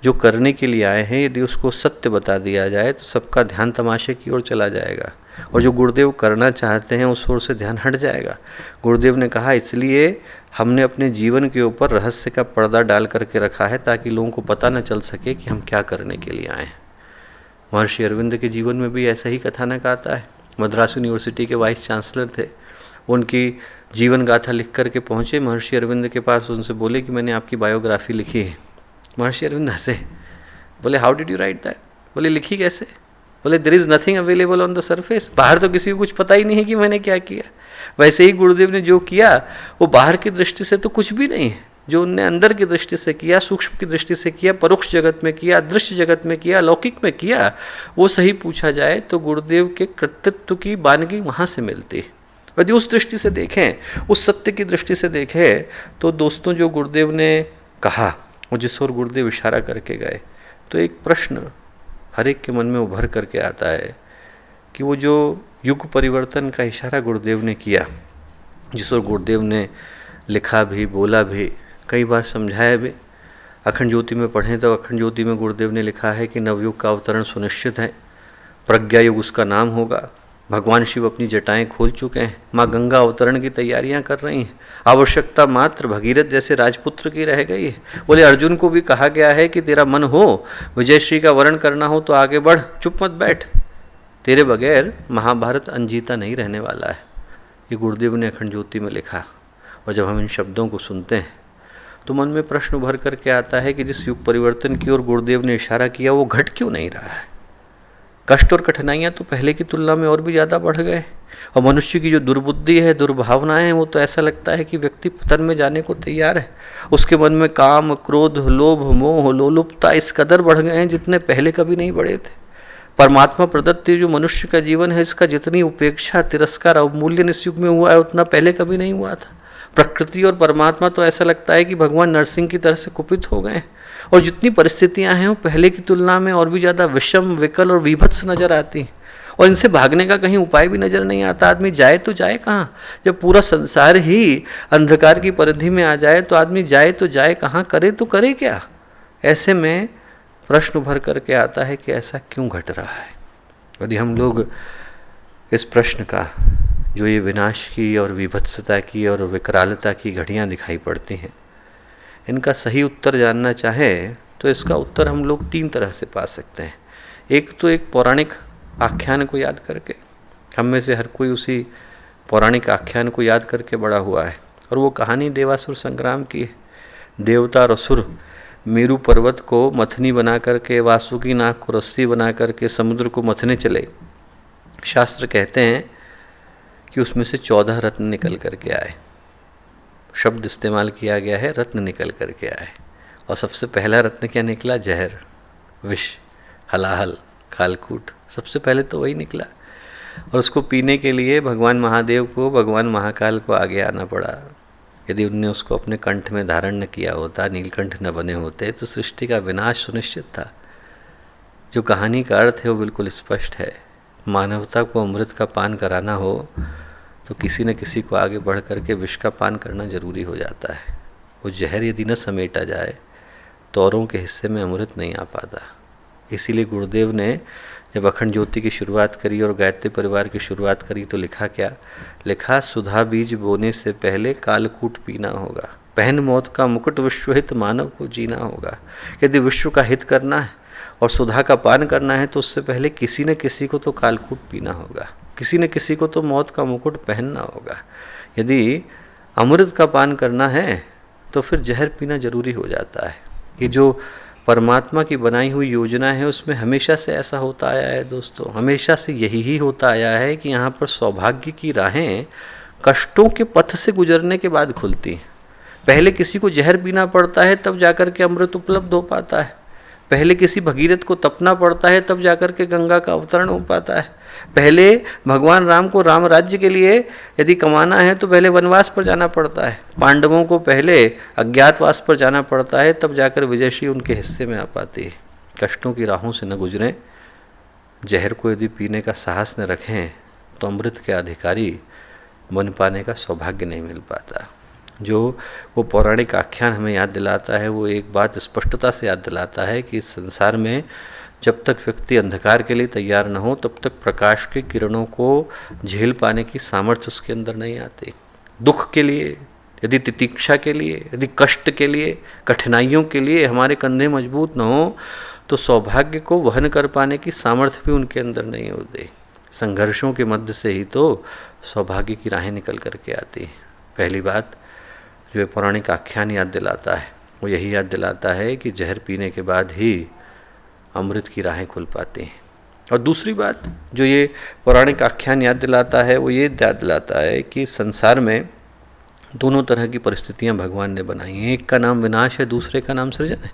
जो करने के लिए आए हैं, यदि उसको सत्य बता दिया जाए तो सबका ध्यान तमाशे की ओर चला जाएगा और जो गुरुदेव करना चाहते हैं उस ओर से ध्यान हट जाएगा। गुरुदेव ने कहा इसलिए हमने अपने जीवन के ऊपर रहस्य का पर्दा डाल करके रखा है ताकि लोगों को पता न चल सके कि हम क्या करने के लिए आए हैं। महर्षि अरविंद के जीवन में भी ऐसा ही कथानक आता है। मद्रास यूनिवर्सिटी के वाइस चांसलर थे, उनकी जीवन गाथा लिख करके पहुँचे महर्षि अरविंद के पास, उनसे बोले कि मैंने आपकी बायोग्राफी लिखी है। महर्षि अरविंद हंसे, बोले how did you write that? बोले लिखी कैसे? बोले there is nothing available on the surface, बाहर तो किसी को कुछ पता ही नहीं है कि मैंने क्या किया। वैसे ही गुरुदेव ने जो किया वो बाहर की दृष्टि से तो कुछ भी नहीं है, जो उनने अंदर की दृष्टि से किया, सूक्ष्म की दृष्टि से किया, परोक्ष जगत में किया, दृश्य जगत में किया, लौकिक में किया, वो सही पूछा जाए तो गुरुदेव के कृतित्व की बानगी वहाँ से मिलती है। यदि उस दृष्टि से देखें, उस सत्य की दृष्टि से देखें तो दोस्तों जो गुरुदेव ने कहा और जिस ओर गुरुदेव इशारा करके गए, तो एक प्रश्न हर एक के मन में उभर करके आता है कि वो जो युग परिवर्तन का इशारा गुरुदेव ने किया, जिस ओर गुरुदेव ने लिखा भी, बोला भी, कई बार समझाया भी। अखंड ज्योति में पढ़ें तो अखंड ज्योति में गुरुदेव ने लिखा है कि नवयुग का अवतरण सुनिश्चित है, प्रज्ञा युग उसका नाम होगा, भगवान शिव अपनी जटाएं खोल चुके हैं, माँ गंगा अवतरण की तैयारियां कर रही हैं, आवश्यकता मात्र भगीरथ जैसे राजपुत्र की रह गई है। बोले अर्जुन को भी कहा गया है कि तेरा मन हो विजयश्री का वर्ण करना हो तो आगे बढ़, चुप मत बैठ, तेरे बगैर महाभारत अनजीता नहीं रहने वाला है। ये गुरुदेव ने अखंड ज्योति में लिखा। और जब हम इन शब्दों को सुनते हैं तो मन में प्रश्न उभर करके आता है कि जिस युग परिवर्तन की ओर गुरुदेव ने इशारा किया वो घट क्यों नहीं रहा है? कष्ट और कठिनाइयाँ तो पहले की तुलना में और भी ज़्यादा बढ़ गए और मनुष्य की जो दुर्बुद्धि है, दुर्भावनाएं हैं, वो तो ऐसा लगता है कि व्यक्ति पतन में जाने को तैयार है। उसके मन में काम, क्रोध, लोभ, मोह, लोलुपता इस कदर बढ़ गए हैं जितने पहले कभी नहीं बढ़े थे। परमात्मा प्रदत्त जो मनुष्य का जीवन है, इसका जितनी उपेक्षा, तिरस्कार, अवमूल्यन इस युग में हुआ है उतना पहले कभी नहीं हुआ था। प्रकृति और परमात्मा तो ऐसा लगता है कि भगवान नरसिंह की तरह से कुपित हो गए और जितनी परिस्थितियां हैं वो पहले की तुलना में और भी ज़्यादा विषम, विकल और विभत्स नजर आती हैं। और इनसे भागने का कहीं उपाय भी नजर नहीं आता। आदमी जाए तो जाए कहाँ? जब पूरा संसार ही अंधकार की परिधि में आ जाए तो आदमी जाए तो जाए कहाँ, करे तो करे क्या? ऐसे में प्रश्न उभर करके आता है कि ऐसा क्यों घट रहा है। यदि हम लोग इस प्रश्न का, जो ये विनाश की और विभत्सता की और विकरालता की घड़ियाँ दिखाई पड़ती हैं, इनका सही उत्तर जानना चाहें तो इसका उत्तर हम लोग 3 तरह से पा सकते हैं। एक तो एक पौराणिक आख्यान को याद करके, हम में से हर कोई उसी पौराणिक आख्यान को याद करके बड़ा हुआ है, और वो कहानी देवासुर संग्राम की है। देवता और असुर मेरू पर्वत को मथनी बना करके, वासुकी नाग को रस्सी बना करके समुद्र को मथने चले। शास्त्र कहते हैं कि उसमें से 14 रत्न निकल करके आए। शब्द इस्तेमाल किया गया है रत्न निकल करके आए, और सबसे पहला रत्न क्या निकला? जहर, विष, हलाहल, कालकूट, सबसे पहले तो वही निकला। और उसको पीने के लिए भगवान महादेव को, भगवान महाकाल को आगे आना पड़ा। यदि उनने उसको अपने कंठ में धारण न किया होता, नीलकंठ न बने होते, तो सृष्टि का विनाश सुनिश्चित था। जो कहानी का अर्थ है वो बिल्कुल स्पष्ट है। मानवता को अमृत का पान कराना हो तो किसी न किसी को आगे बढ़ करके विष का पान करना जरूरी हो जाता है। वो जहर यदि न समेटा जाए तो औरों के हिस्से में अमृत नहीं आ पाता। इसीलिए गुरुदेव ने जब अखंड ज्योति की शुरुआत करी और गायत्री परिवार की शुरुआत करी तो लिखा क्या? लिखा, सुधा बीज बोने से पहले कालकूट पीना होगा, पहन मौत का मुकुट, विश्वहित मानव को जीना होगा। यदि विश्व का हित करना है और सुधा का पान करना है तो उससे पहले किसी न किसी को तो कालकूट पीना होगा, किसी न किसी को तो मौत का मुकुट पहनना होगा। यदि अमृत का पान करना है तो फिर जहर पीना जरूरी हो जाता है। ये जो परमात्मा की बनाई हुई योजना है उसमें हमेशा से ऐसा होता आया है दोस्तों, हमेशा से यही ही होता आया है कि यहाँ पर सौभाग्य की राहें कष्टों के पथ से गुजरने के बाद खुलती हैं। पहले किसी को जहर पीना पड़ता है तब जाकर के अमृत उपलब्ध हो पाता है। पहले किसी भगीरथ को तपना पड़ता है तब जाकर के गंगा का अवतरण हो पाता है। पहले भगवान राम को राम राज्य के लिए यदि कमाना है तो पहले वनवास पर जाना पड़ता है। पांडवों को पहले अज्ञातवास पर जाना पड़ता है तब जाकर विजयश्री उनके हिस्से में आ पाती है। कष्टों की राहों से न गुजरें, जहर को यदि पीने का साहस न रखें तो अमृत के अधिकारी बन पाने का सौभाग्य नहीं मिल पाता। जो वो पौराणिक आख्यान हमें याद दिलाता है वो एक बात स्पष्टता से याद दिलाता है कि इस संसार में जब तक व्यक्ति अंधकार के लिए तैयार न हो तब तक प्रकाश की किरणों को झेल पाने की सामर्थ्य उसके अंदर नहीं आती। दुख के लिए, यदि तितिक्षा के लिए, यदि कष्ट के लिए, कठिनाइयों के लिए हमारे कंधे मजबूत न हो तो सौभाग्य को वहन कर पाने की सामर्थ्य भी उनके अंदर नहीं होती। संघर्षों के मध्य से ही तो सौभाग्य की राहें निकल करके आती। पहली बात जो पौराणिक आख्यान याद दिलाता है वो यही याद दिलाता है कि जहर पीने के बाद ही अमृत की राहें खुल पाती हैं। और दूसरी बात जो ये पौराणिक आख्यान याद दिलाता है वो ये याद दिलाता है कि संसार में दोनों तरह की परिस्थितियां भगवान ने बनाई हैं। एक का नाम विनाश है, दूसरे का नाम सृजन है।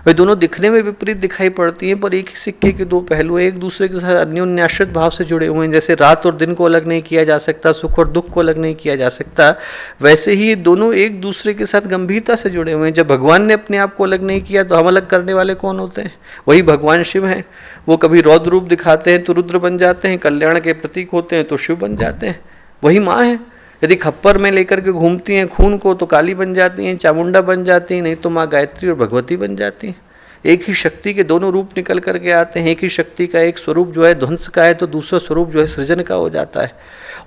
वे दोनों दिखने में विपरीत दिखाई पड़ती हैं पर एक ही सिक्के के दो पहलू हैं, एक दूसरे के साथ अन्योन्याश्रित भाव से जुड़े हुए हैं। जैसे रात और दिन को अलग नहीं किया जा सकता, सुख और दुख को अलग नहीं किया जा सकता, वैसे ही ये दोनों एक दूसरे के साथ गंभीरता से जुड़े हुए हैं। जब भगवान ने अपने आप को अलग नहीं किया तो हम अलग करने वाले कौन होते हैं? वही भगवान शिव हैं। वो कभी रौद्र रूप दिखाते हैं तो रुद्र बन जाते हैं, कल्याण के प्रतीक होते हैं तो शिव बन जाते हैं। वही माँ है, यदि खप्पर में लेकर के घूमती हैं खून को तो काली बन जाती हैं, चामुंडा बन जाती हैं, नहीं तो माँ गायत्री और भगवती बन जाती हैं। एक ही शक्ति के दोनों रूप निकल करके आते हैं। एक ही शक्ति का एक स्वरूप जो है ध्वंस का है तो दूसरा स्वरूप जो है सृजन का हो जाता है।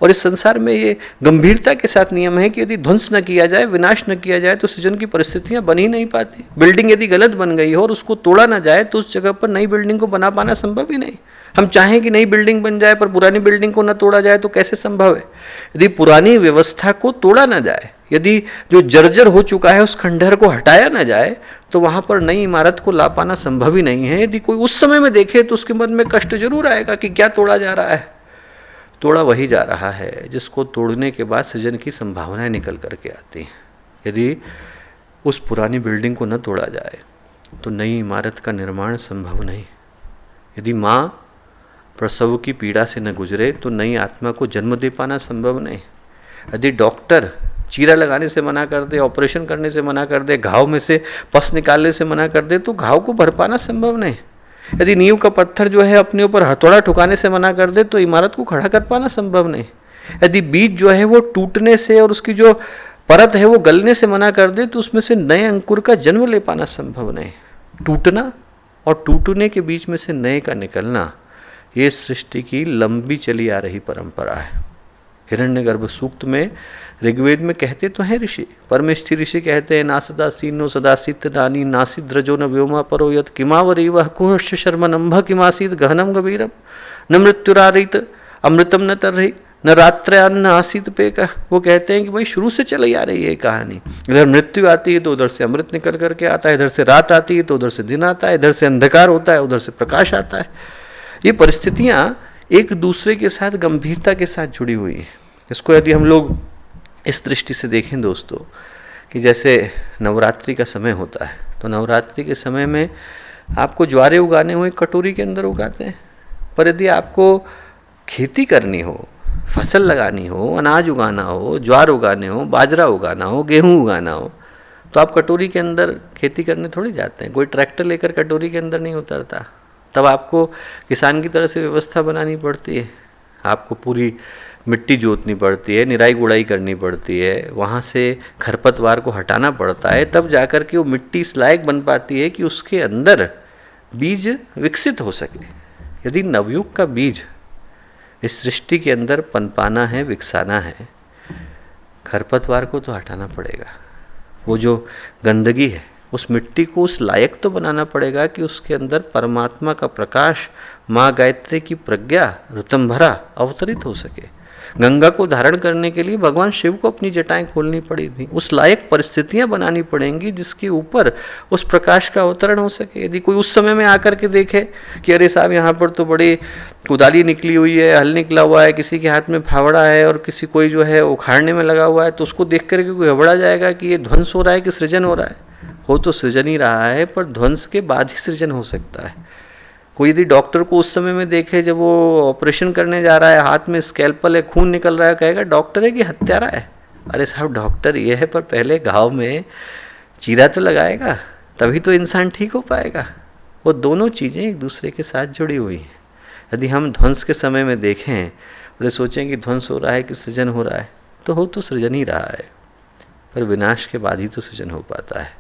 और इस संसार में ये गंभीरता के साथ नियम है कि यदि ध्वंस न किया जाए, विनाश न किया जाए तो सृजन की परिस्थितियां बन ही नहीं पाती। बिल्डिंग यदि गलत बन गई हो और उसको तोड़ा ना जाए तो उस जगह पर नई बिल्डिंग को बना पाना संभव ही नहीं। हम चाहें कि नई बिल्डिंग बन जाए पर पुरानी बिल्डिंग को न तोड़ा जाए तो कैसे संभव है? यदि पुरानी व्यवस्था को तोड़ा ना जाए, यदि जो जर्जर हो चुका है उस खंडहर को हटाया ना जाए तो वहां पर नई इमारत को ला पाना संभव ही नहीं है। यदि कोई उस समय में देखे तो उसके मन में कष्ट जरूर आएगा कि क्या तोड़ा जा रहा है। तोड़ा वही जा रहा है जिसको तोड़ने के बाद सृजन की संभावनाएं निकल करके आती हैं। यदि उस पुरानी बिल्डिंग को न तोड़ा जाए तो नई इमारत का निर्माण संभव नहीं। यदि माँ प्रसव की पीड़ा से न गुजरे तो नई आत्मा को जन्म दे पाना संभव नहीं। यदि डॉक्टर चीरा लगाने से मना कर दे, ऑपरेशन करने से मना कर दे, घाव में से पस निकालने से मना कर दे तो घाव को भर पाना संभव नहीं। यदि नींव का पत्थर जो है अपने ऊपर हथौड़ा ठुकाने से मना कर दे तो इमारत को खड़ा कर पाना संभव नहीं। यदि बीज जो है वो टूटने से और उसकी जो परत है वो गलने से मना कर दे तो उसमें से नए अंकुर का जन्म ले पाना संभव नहीं। टूटना और टूटने के बीच में से नए का निकलना, ये सृष्टि की लंबी चली आ रही परंपरा है। हिरण्यगर्भ सूक्त में ऋग्वेद में कहते तो हैं ऋषि, परमेष्ठी ऋषि कहते हैं, ना सदा सीनो सदा सित दानी नासी द्रजो न व्योमा परो यत किमावरी वह कुहश शर्म नंभ किमासीत गहनम गभीरम न मृत्युरारित अमृतम न तर रही न रात्रयान्न आसित पे का। वो कहते हैं कि भाई शुरू से चली आ रही है कहानी, इधर मृत्यु आती है तो उधर से अमृत निकल करके आता है, इधर से रात आती है तो उधर से दिन आता है, इधर से अंधकार होता है उधर से प्रकाश आता है। ये परिस्थितियाँ एक दूसरे के साथ गंभीरता के साथ जुड़ी हुई हैं। इसको यदि हम लोग इस दृष्टि से देखें दोस्तों, कि जैसे नवरात्रि का समय होता है तो नवरात्रि के समय में आपको ज्वारे उगाने हो एक कटोरी के अंदर उगाते हैं, पर यदि आपको खेती करनी हो, फसल लगानी हो, अनाज उगाना हो, ज्वार उगाने हो, बाजरा उगाना हो, गेहूँ उगाना हो, तो आप कटोरी के अंदर खेती करने थोड़ी जाते हैं। कोई ट्रैक्टर लेकर कटोरी के अंदर नहीं उतरता। तब आपको किसान की तरह से व्यवस्था बनानी पड़ती है, आपको पूरी मिट्टी जोतनी पड़ती है, निराई गुड़ाई करनी पड़ती है, वहाँ से खरपतवार को हटाना पड़ता है, तब जाकर के वो मिट्टी इस लायक बन पाती है कि उसके अंदर बीज विकसित हो सके। यदि नवयुग का बीज इस सृष्टि के अंदर पनपाना है, विकसाना है, खरपतवार को तो हटाना पड़ेगा। वो जो गंदगी है उस मिट्टी को उस लायक तो बनाना पड़ेगा कि उसके अंदर परमात्मा का प्रकाश, माँ गायत्री की प्रज्ञा ऋतंभरा अवतरित हो सके। गंगा को धारण करने के लिए भगवान शिव को अपनी जटाएं खोलनी पड़ी थी। उस लायक परिस्थितियां बनानी पड़ेंगी जिसके ऊपर उस प्रकाश का अवतरण हो सके। यदि कोई उस समय में आकर के देखे कि अरे साहब यहाँ पर तो बड़ी कुदाली निकली हुई है, हल निकला हुआ है, किसी के हाथ में फावड़ा है और किसी कोई जो है उखाड़ने में लगा हुआ है, तो उसको देख करके कोई घबरा जाएगा कि ये ध्वंस हो रहा है कि सृजन हो रहा है। हो तो सृजन ही रहा है, पर ध्वंस के बाद ही सृजन हो सकता है। कोई यदि डॉक्टर को उस समय में देखे जब वो ऑपरेशन करने जा रहा है, हाथ में स्कैल्पल है, खून निकल रहा है, कहेगा डॉक्टर है कि हत्यारा है? अरे साहब यह ये है, पर पहले घाव में चीरा तो लगाएगा, तभी तो इंसान ठीक हो पाएगा। वो दोनों चीज़ें एक दूसरे के साथ जुड़ी हुई हैं। यदि हम ध्वंस के समय में देखें और सोचें कि ध्वंस हो रहा है कि सृजन हो रहा है, तो हो तो सृजन ही रहा है, पर विनाश के बाद ही तो सृजन हो पाता है।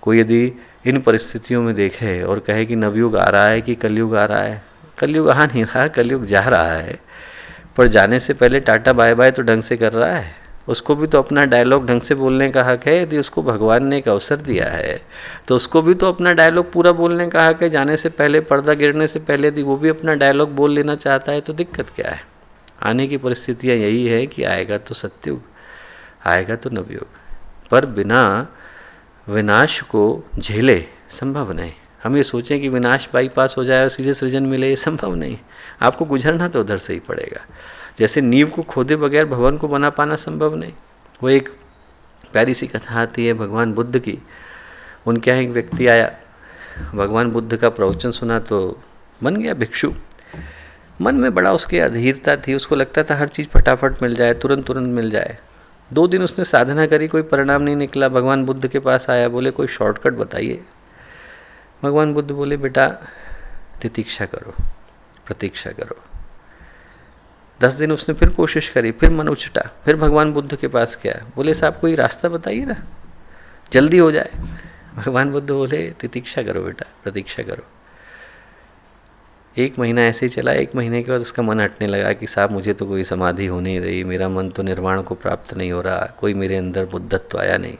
कोई यदि इन परिस्थितियों में देखे और कहे कि नवयुग आ रहा है कि कलयुग आ रहा है, कलयुग आ नहीं रहा, कलयुग जा रहा है, पर जाने से पहले टाटा बाय बाय तो ढंग से कर रहा है। उसको भी तो अपना डायलॉग ढंग से बोलने का हक है। यदि उसको भगवान ने एक अवसर दिया है तो उसको भी तो अपना डायलॉग पूरा बोलने का हक है। जाने से पहले, पर्दा गिरने से पहले यदि वो भी अपना डायलॉग बोल लेना चाहता है तो दिक्कत क्या है? आने की परिस्थितियाँ यही है कि आएगा तो सत्ययुग, आएगा तो नवयुग, पर बिना विनाश को झेले संभव नहीं। हम ये सोचें कि विनाश बाईपास हो जाए और सीधे सृजन मिले, ये संभव नहीं। आपको गुजरना तो उधर से ही पड़ेगा। जैसे नींव को खोदे बगैर भवन को बना पाना संभव नहीं। वो एक प्यारी सी कथा आती है भगवान बुद्ध की। उनके यहाँ एक व्यक्ति आया, भगवान बुद्ध का प्रवचन सुना तो बन गया भिक्षु। मन में बड़ा उसकी अधीरता थी, उसको लगता था हर चीज़ फटाफट मिल जाए, तुरंत मिल जाए। 2 दिन उसने साधना करी, कोई परिणाम नहीं निकला। भगवान बुद्ध के पास आया, बोले कोई शॉर्टकट बताइए। भगवान बुद्ध बोले बेटा तितीक्षा करो, प्रतीक्षा करो। 10 दिन उसने फिर कोशिश करी, फिर मन उछटा, फिर भगवान बुद्ध के पास गया, बोले साहब कोई रास्ता बताइए ना, जल्दी हो जाए। भगवान बुद्ध बोले तितीक्षा करो बेटा, प्रतीक्षा करो। 1 महीना ऐसे ही चला। 1 महीने के बाद उसका मन हटने लगा कि साहब मुझे तो कोई समाधि हो नहीं रही, मेरा मन तो निर्वाण को प्राप्त नहीं हो रहा, कोई मेरे अंदर बुद्धत्व आया नहीं।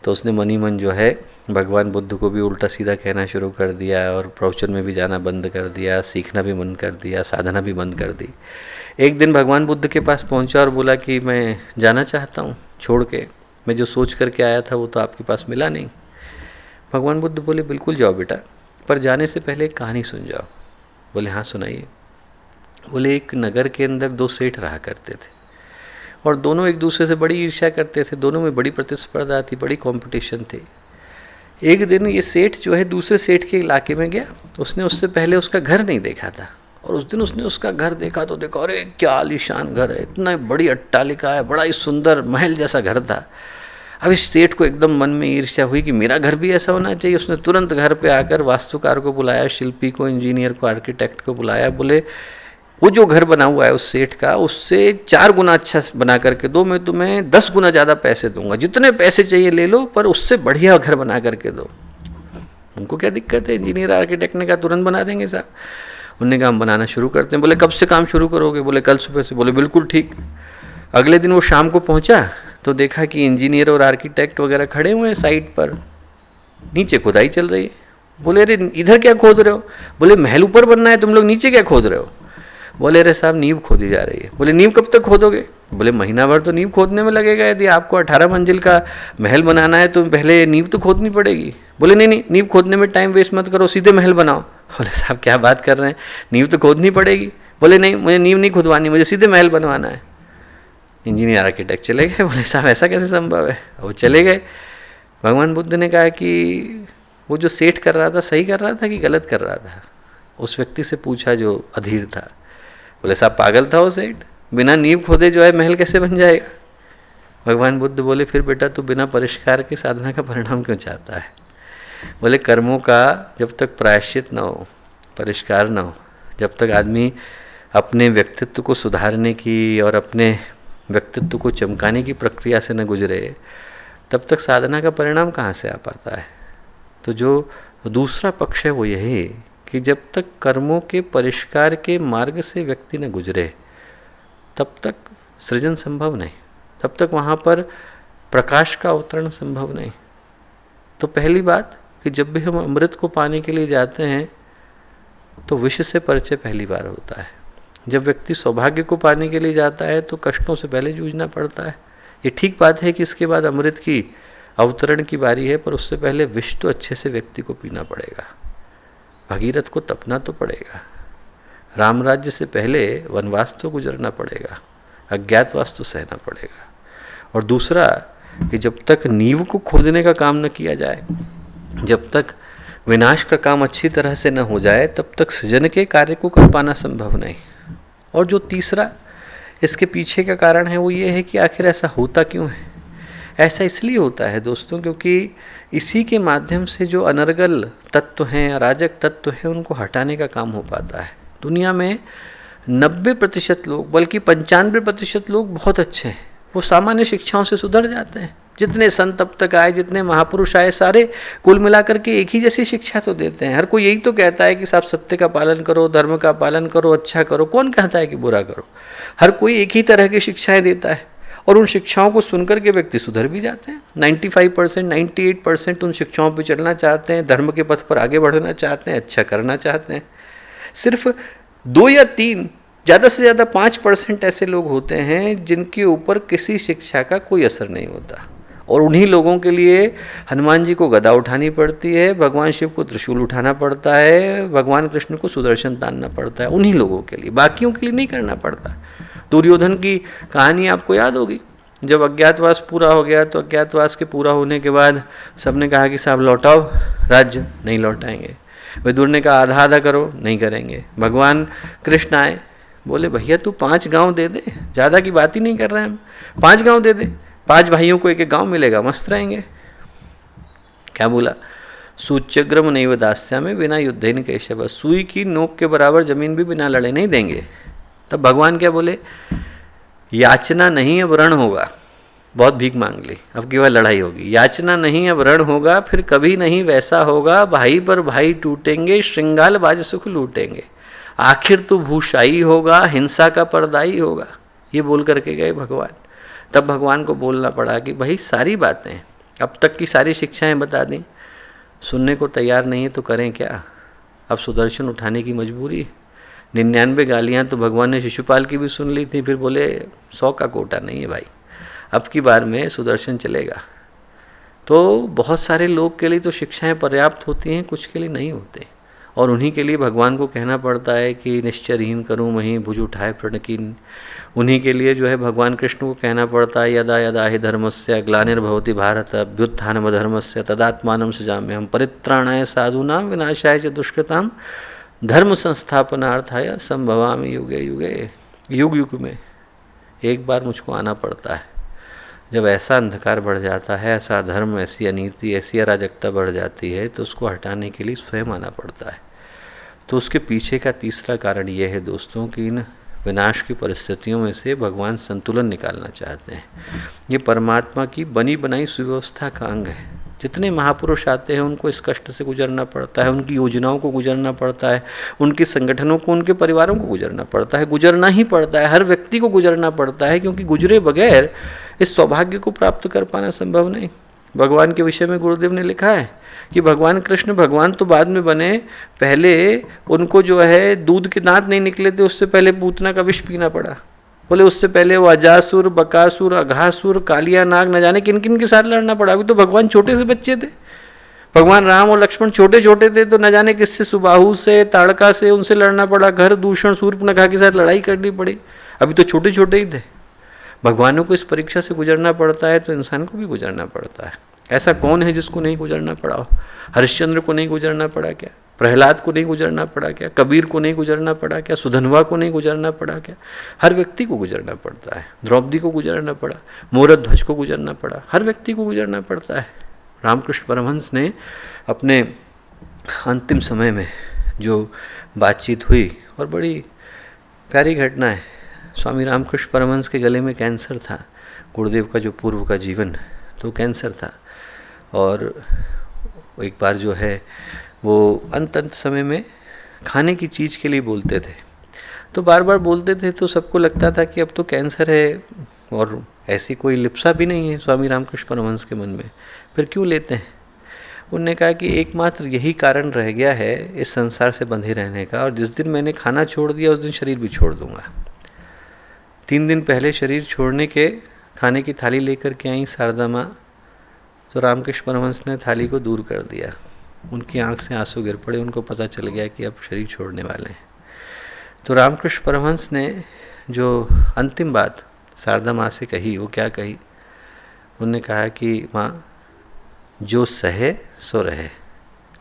तो उसने मन ही मन जो है भगवान बुद्ध को भी उल्टा सीधा कहना शुरू कर दिया और प्रवचन में भी जाना बंद कर दिया, सीखना भी बंद कर दिया, साधना भी बंद कर दी। एक दिन भगवान बुद्ध के पास पहुंचा और बोला कि मैं जाना चाहता हूँ छोड़ के, मैं जो सोच करके आया था वो तो आपके पास मिला नहीं। भगवान बुद्ध बोले बिल्कुल जाओ बेटा, पर जाने से पहले एक कहानी सुन जाओ। बोले हाँ सुनाइए। बोले एक नगर के अंदर 2 सेठ रहा करते थे और दोनों एक दूसरे से बड़ी ईर्ष्या करते थे, दोनों में बड़ी प्रतिस्पर्धा थी, बड़ी कंपटीशन थी। एक दिन ये सेठ जो है दूसरे सेठ के इलाके में गया, उसने उससे पहले उसका घर नहीं देखा था और उस दिन उसने उसका घर देखा तो देखा अरे क्या आलीशान घर है, इतना बड़ी अट्टालिका है, बड़ा ही सुंदर महल जैसा घर था। अब इस सेठ को एकदम मन में ईर्ष्या हुई कि मेरा घर भी ऐसा होना चाहिए। उसने तुरंत घर पे आकर वास्तुकार को बुलाया, शिल्पी को, इंजीनियर को, आर्किटेक्ट को बुलाया। बोले वो जो घर बना हुआ है उस सेठ का, उससे 4 गुना अच्छा बना करके दो, मैं तुम्हें 10 गुना ज़्यादा पैसे दूंगा, जितने पैसे चाहिए ले लो, पर उससे बढ़िया घर बना करके दो। उनको क्या दिक्कत है, इंजीनियर आर्किटेक्ट ने कहा तुरंत बना देंगे साहब। उन्होंने कहा हम बनाना शुरू करते हैं। बोले कब से काम शुरू करोगे? बोले कल सुबह से। बोले बिल्कुल ठीक। अगले दिन वो शाम को पहुंचा तो देखा कि इंजीनियर और आर्किटेक्ट वगैरह खड़े हुए हैं साइट पर, नीचे खुदाई चल रही है। बोले अरे इधर क्या खोद रहे हो? बोले महल ऊपर बनना है, तुम लोग नीचे क्या खोद रहे हो? बोले अरे साहब नींव खोदी जा रही है। बोले नींव कब तक खोदोगे? बोले महीना भर तो नींव खोदने में लगेगा, यदि आपको 18 मंजिल का महल बनाना है तो पहले नींव तो खोदनी पड़ेगी। बोले नहीं नहीं, नींव खोदने में टाइम वेस्ट मत करो, सीधे महल बनाओ। बोले साहब क्या बात कर रहे हैं, नींव तो खोदनी पड़ेगी। बोले नहीं, मुझे नींव नहीं खुदवानी, मुझे सीधे महल बनवाना है। इंजीनियर आर्किटेक्ट चले गए। बोले साहब ऐसा कैसे संभव है? वो चले गए। भगवान बुद्ध ने कहा कि वो जो सेठ कर रहा था सही कर रहा था कि गलत कर रहा था? उस व्यक्ति से पूछा जो अधीर था। बोले साहब पागल था वो सेठ, बिना नींव खोदे जो है महल कैसे बन जाएगा? भगवान बुद्ध बोले फिर बेटा तू बिना परिष्कार के साधना का परिणाम क्यों चाहता है? बोले कर्मों का जब तक प्रायश्चित न हो, परिष्कार न हो, जब तक आदमी अपने व्यक्तित्व को सुधारने की और अपने व्यक्तित्व को चमकाने की प्रक्रिया से न गुजरे, तब तक साधना का परिणाम कहाँ से आ पाता है? तो जो दूसरा पक्ष है वो यही कि जब तक कर्मों के परिष्कार के मार्ग से व्यक्ति न गुजरे तब तक सृजन संभव नहीं, तब तक वहाँ पर प्रकाश का अवतरण संभव नहीं। तो पहली बात कि जब भी हम अमृत को पाने के लिए जाते हैं तो विष से परिचय पहली बार होता है। जब व्यक्ति सौभाग्य को पाने के लिए जाता है तो कष्टों से पहले जूझना पड़ता है। ये ठीक बात है कि इसके बाद अमृत की अवतरण की बारी है, पर उससे पहले विष तो अच्छे से व्यक्ति को पीना पड़ेगा, भगीरथ को तपना तो पड़ेगा, राम राज्य से पहले वनवास तो गुजरना पड़ेगा, अज्ञातवास तो सहना पड़ेगा। और दूसरा कि जब तक नींव को खोदने का काम न किया जाए, जब तक विनाश का काम अच्छी तरह से न हो जाए, तब तक सृजन के कार्य को कर पाना संभव नहीं। और जो तीसरा इसके पीछे का कारण है वो ये है कि आखिर ऐसा होता क्यों है? ऐसा इसलिए होता है दोस्तों क्योंकि इसी के माध्यम से जो अनर्गल तत्व हैं, अराजक तत्व हैं, उनको हटाने का काम हो पाता है। दुनिया में 90% लोग, बल्कि 95% लोग बहुत अच्छे हैं, वो सामान्य शिक्षाओं से सुधर जाते हैं। जितने संत अब तक आए, जितने महापुरुष आए, सारे कुल मिलाकर के एक ही जैसी शिक्षा तो देते हैं। हर कोई यही तो कहता है कि साहब सत्य का पालन करो, धर्म का पालन करो, अच्छा करो। कौन कहता है कि बुरा करो? हर कोई एक ही तरह की शिक्षाएं देता है और उन शिक्षाओं को सुनकर के व्यक्ति सुधर भी जाते हैं। 95%, 98% उन शिक्षाओं पर चलना चाहते हैं, धर्म के पथ पर आगे बढ़ना चाहते हैं, अच्छा करना चाहते हैं। सिर्फ 2 या 3, ज़्यादा से ज़्यादा 5% ऐसे लोग होते हैं जिनके ऊपर किसी शिक्षा का कोई असर नहीं होता, और उन्हीं लोगों के लिए हनुमान जी को गदा उठानी पड़ती है, भगवान शिव को त्रिशूल उठाना पड़ता है, भगवान कृष्ण को सुदर्शन तानना पड़ता है। उन्हीं लोगों के लिए, बाकियों के लिए नहीं करना पड़ता। दुर्योधन की कहानी आपको याद होगी। जब अज्ञातवास पूरा हो गया तो अज्ञातवास के पूरा होने के बाद सबने कहा कि साहब लौटाओ राज्य, नहीं लौटाएंगे। विदुर ने कहा आधा आधा करो, नहीं करेंगे। भगवान कृष्ण आए, बोले भैया तू 5 गांव दे दे, ज़्यादा की बात ही नहीं कर रहे हैं हम, 5 गांव दे दे, 5 भाइयों को एक गांव मिलेगा, मस्त रहेंगे। क्या बोला? सूच्यग्रम नैव दास्यामि बिना युद्धेन केशव, सुई की नोक के बराबर जमीन भी बिना लड़े नहीं देंगे। तब भगवान क्या बोले? याचना नहीं अब रण होगा। बहुत भीख मांग ली, अब केवल लड़ाई होगी। याचना नहीं अब रण होगा, फिर कभी नहीं वैसा होगा, भाई पर भाई टूटेंगे, श्रृंगाल बाज सुख लूटेंगे, आखिर तो भूषाई होगा, हिंसा का पर्दाई होगा। ये बोल करके गए भगवान। तब भगवान को बोलना पड़ा कि भाई सारी बातें, अब तक की सारी शिक्षाएं बता दी, सुनने को तैयार नहीं है तो करें क्या? अब सुदर्शन उठाने की मजबूरी। 99 गालियाँ तो भगवान ने शिशुपाल की भी सुन ली थी, फिर बोले 100 का कोटा नहीं है भाई, अब की बार में सुदर्शन चलेगा। तो बहुत सारे लोग के लिए तो शिक्षाएं पर्याप्त होती हैं, कुछ के लिए नहीं होते, और उन्हीं के लिए भगवान को कहना पड़ता है कि निश्चरहीन करूँ मही भुज उठाए प्रणकीन। उन्हीं के लिए जो है भगवान कृष्ण को कहना पड़ता है यदा यदा हि धर्मस्य ग्लानिर्भवति भारत अभ्युत्थानमधर्मस्य तदात्मानं सृजाम्यहं परित्राणाय साधूनां विनाशाय च दुष्कृतां धर्म संस्थापनार्थाय संभवामि युगे युगे। युग युग में एक बार मुझको आना पड़ता है। जब ऐसा अंधकार बढ़ जाता है, ऐसा अधर्म, ऐसी अनीति, ऐसी अराजकता बढ़ जाती है, तो उसको हटाने के लिए स्वयं आना पड़ता है। तो उसके पीछे का तीसरा कारण ये है दोस्तों कि इन विनाश की परिस्थितियों में से भगवान संतुलन निकालना चाहते हैं। ये परमात्मा की बनी बनाई सुव्यवस्था का अंग है। जितने महापुरुष आते हैं उनको इस कष्ट से गुजरना पड़ता है, उनकी योजनाओं को गुजरना पड़ता है, उनके संगठनों को, उनके परिवारों को गुजरना पड़ता है, गुजरना ही पड़ता है, हर व्यक्ति को गुजरना पड़ता है, क्योंकि गुजरे बगैर इस सौभाग्य को प्राप्त कर पाना संभव नहीं। भगवान के विषय में गुरुदेव ने लिखा है कि भगवान कृष्ण भगवान तो बाद में बने, पहले उनको जो है दूध के दांत नहीं निकले थे, उससे पहले पूतना का विष पीना पड़ा। बोले उससे पहले वो अजासुर, बकासुर, अघासुर, कालिया नाग, न जाने किन किन के साथ लड़ना पड़ा। अभी तो भगवान छोटे से बच्चे थे, भगवान राम और लक्ष्मण छोटे छोटे थे, तो न जाने किससे, सुबाहु से, ताड़का से, उनसे लड़ना पड़ा। घर दूषण, शूर्पणखा के साथ लड़ाई करनी पड़ी। अभी तो छोटे छोटे ही थे। भगवानों को इस परीक्षा से गुजरना पड़ता है, तो इंसान को भी गुजरना पड़ता है। ऐसा कौन है जिसको नहीं गुजरना पड़ा हो? हरिश्चंद्र को नहीं गुजरना पड़ा क्या? प्रहलाद को नहीं गुजरना पड़ा क्या? कबीर को नहीं गुजरना पड़ा क्या? सुधनवा को नहीं गुजरना पड़ा क्या? हर व्यक्ति को गुजरना पड़ता है। द्रौपदी को गुजरना पड़ा, मोरध्वज को गुजरना पड़ा, हर व्यक्ति को गुजरना पड़ता है। रामकृष्ण परमहंस ने अपने अंतिम समय में जो बातचीत हुई, और बड़ी प्यारी घटना है। स्वामी रामकृष्ण परमहंस के गले में कैंसर था। गुरुदेव का जो पूर्व का जीवन, तो कैंसर था, और एक बार जो है वो अंत समय में खाने की चीज़ के लिए बोलते थे। तो बार बार बोलते थे, तो सबको लगता था कि अब तो कैंसर है, और ऐसी कोई लिप्सा भी नहीं है स्वामी रामकृष्ण परमहंस के मन में, फिर क्यों लेते हैं? उन्होंने कहा कि एकमात्र यही कारण रह गया है इस संसार से बंधे रहने का, और जिस दिन मैंने खाना छोड़ दिया उस दिन शरीर भी छोड़ दूंगा। 3 दिन पहले शरीर छोड़ने के खाने की थाली लेकर के आई शारदा माँ, तो रामकृष्ण परमहंस ने थाली को दूर कर दिया। उनकी आंख से आंसू गिर पड़े, उनको पता चल गया कि अब शरीर छोड़ने वाले हैं। तो रामकृष्ण परमहंस ने जो अंतिम बात शारदा माँ से कही, वो क्या कही? उन्होंने कहा कि माँ, जो सहे सो रहे,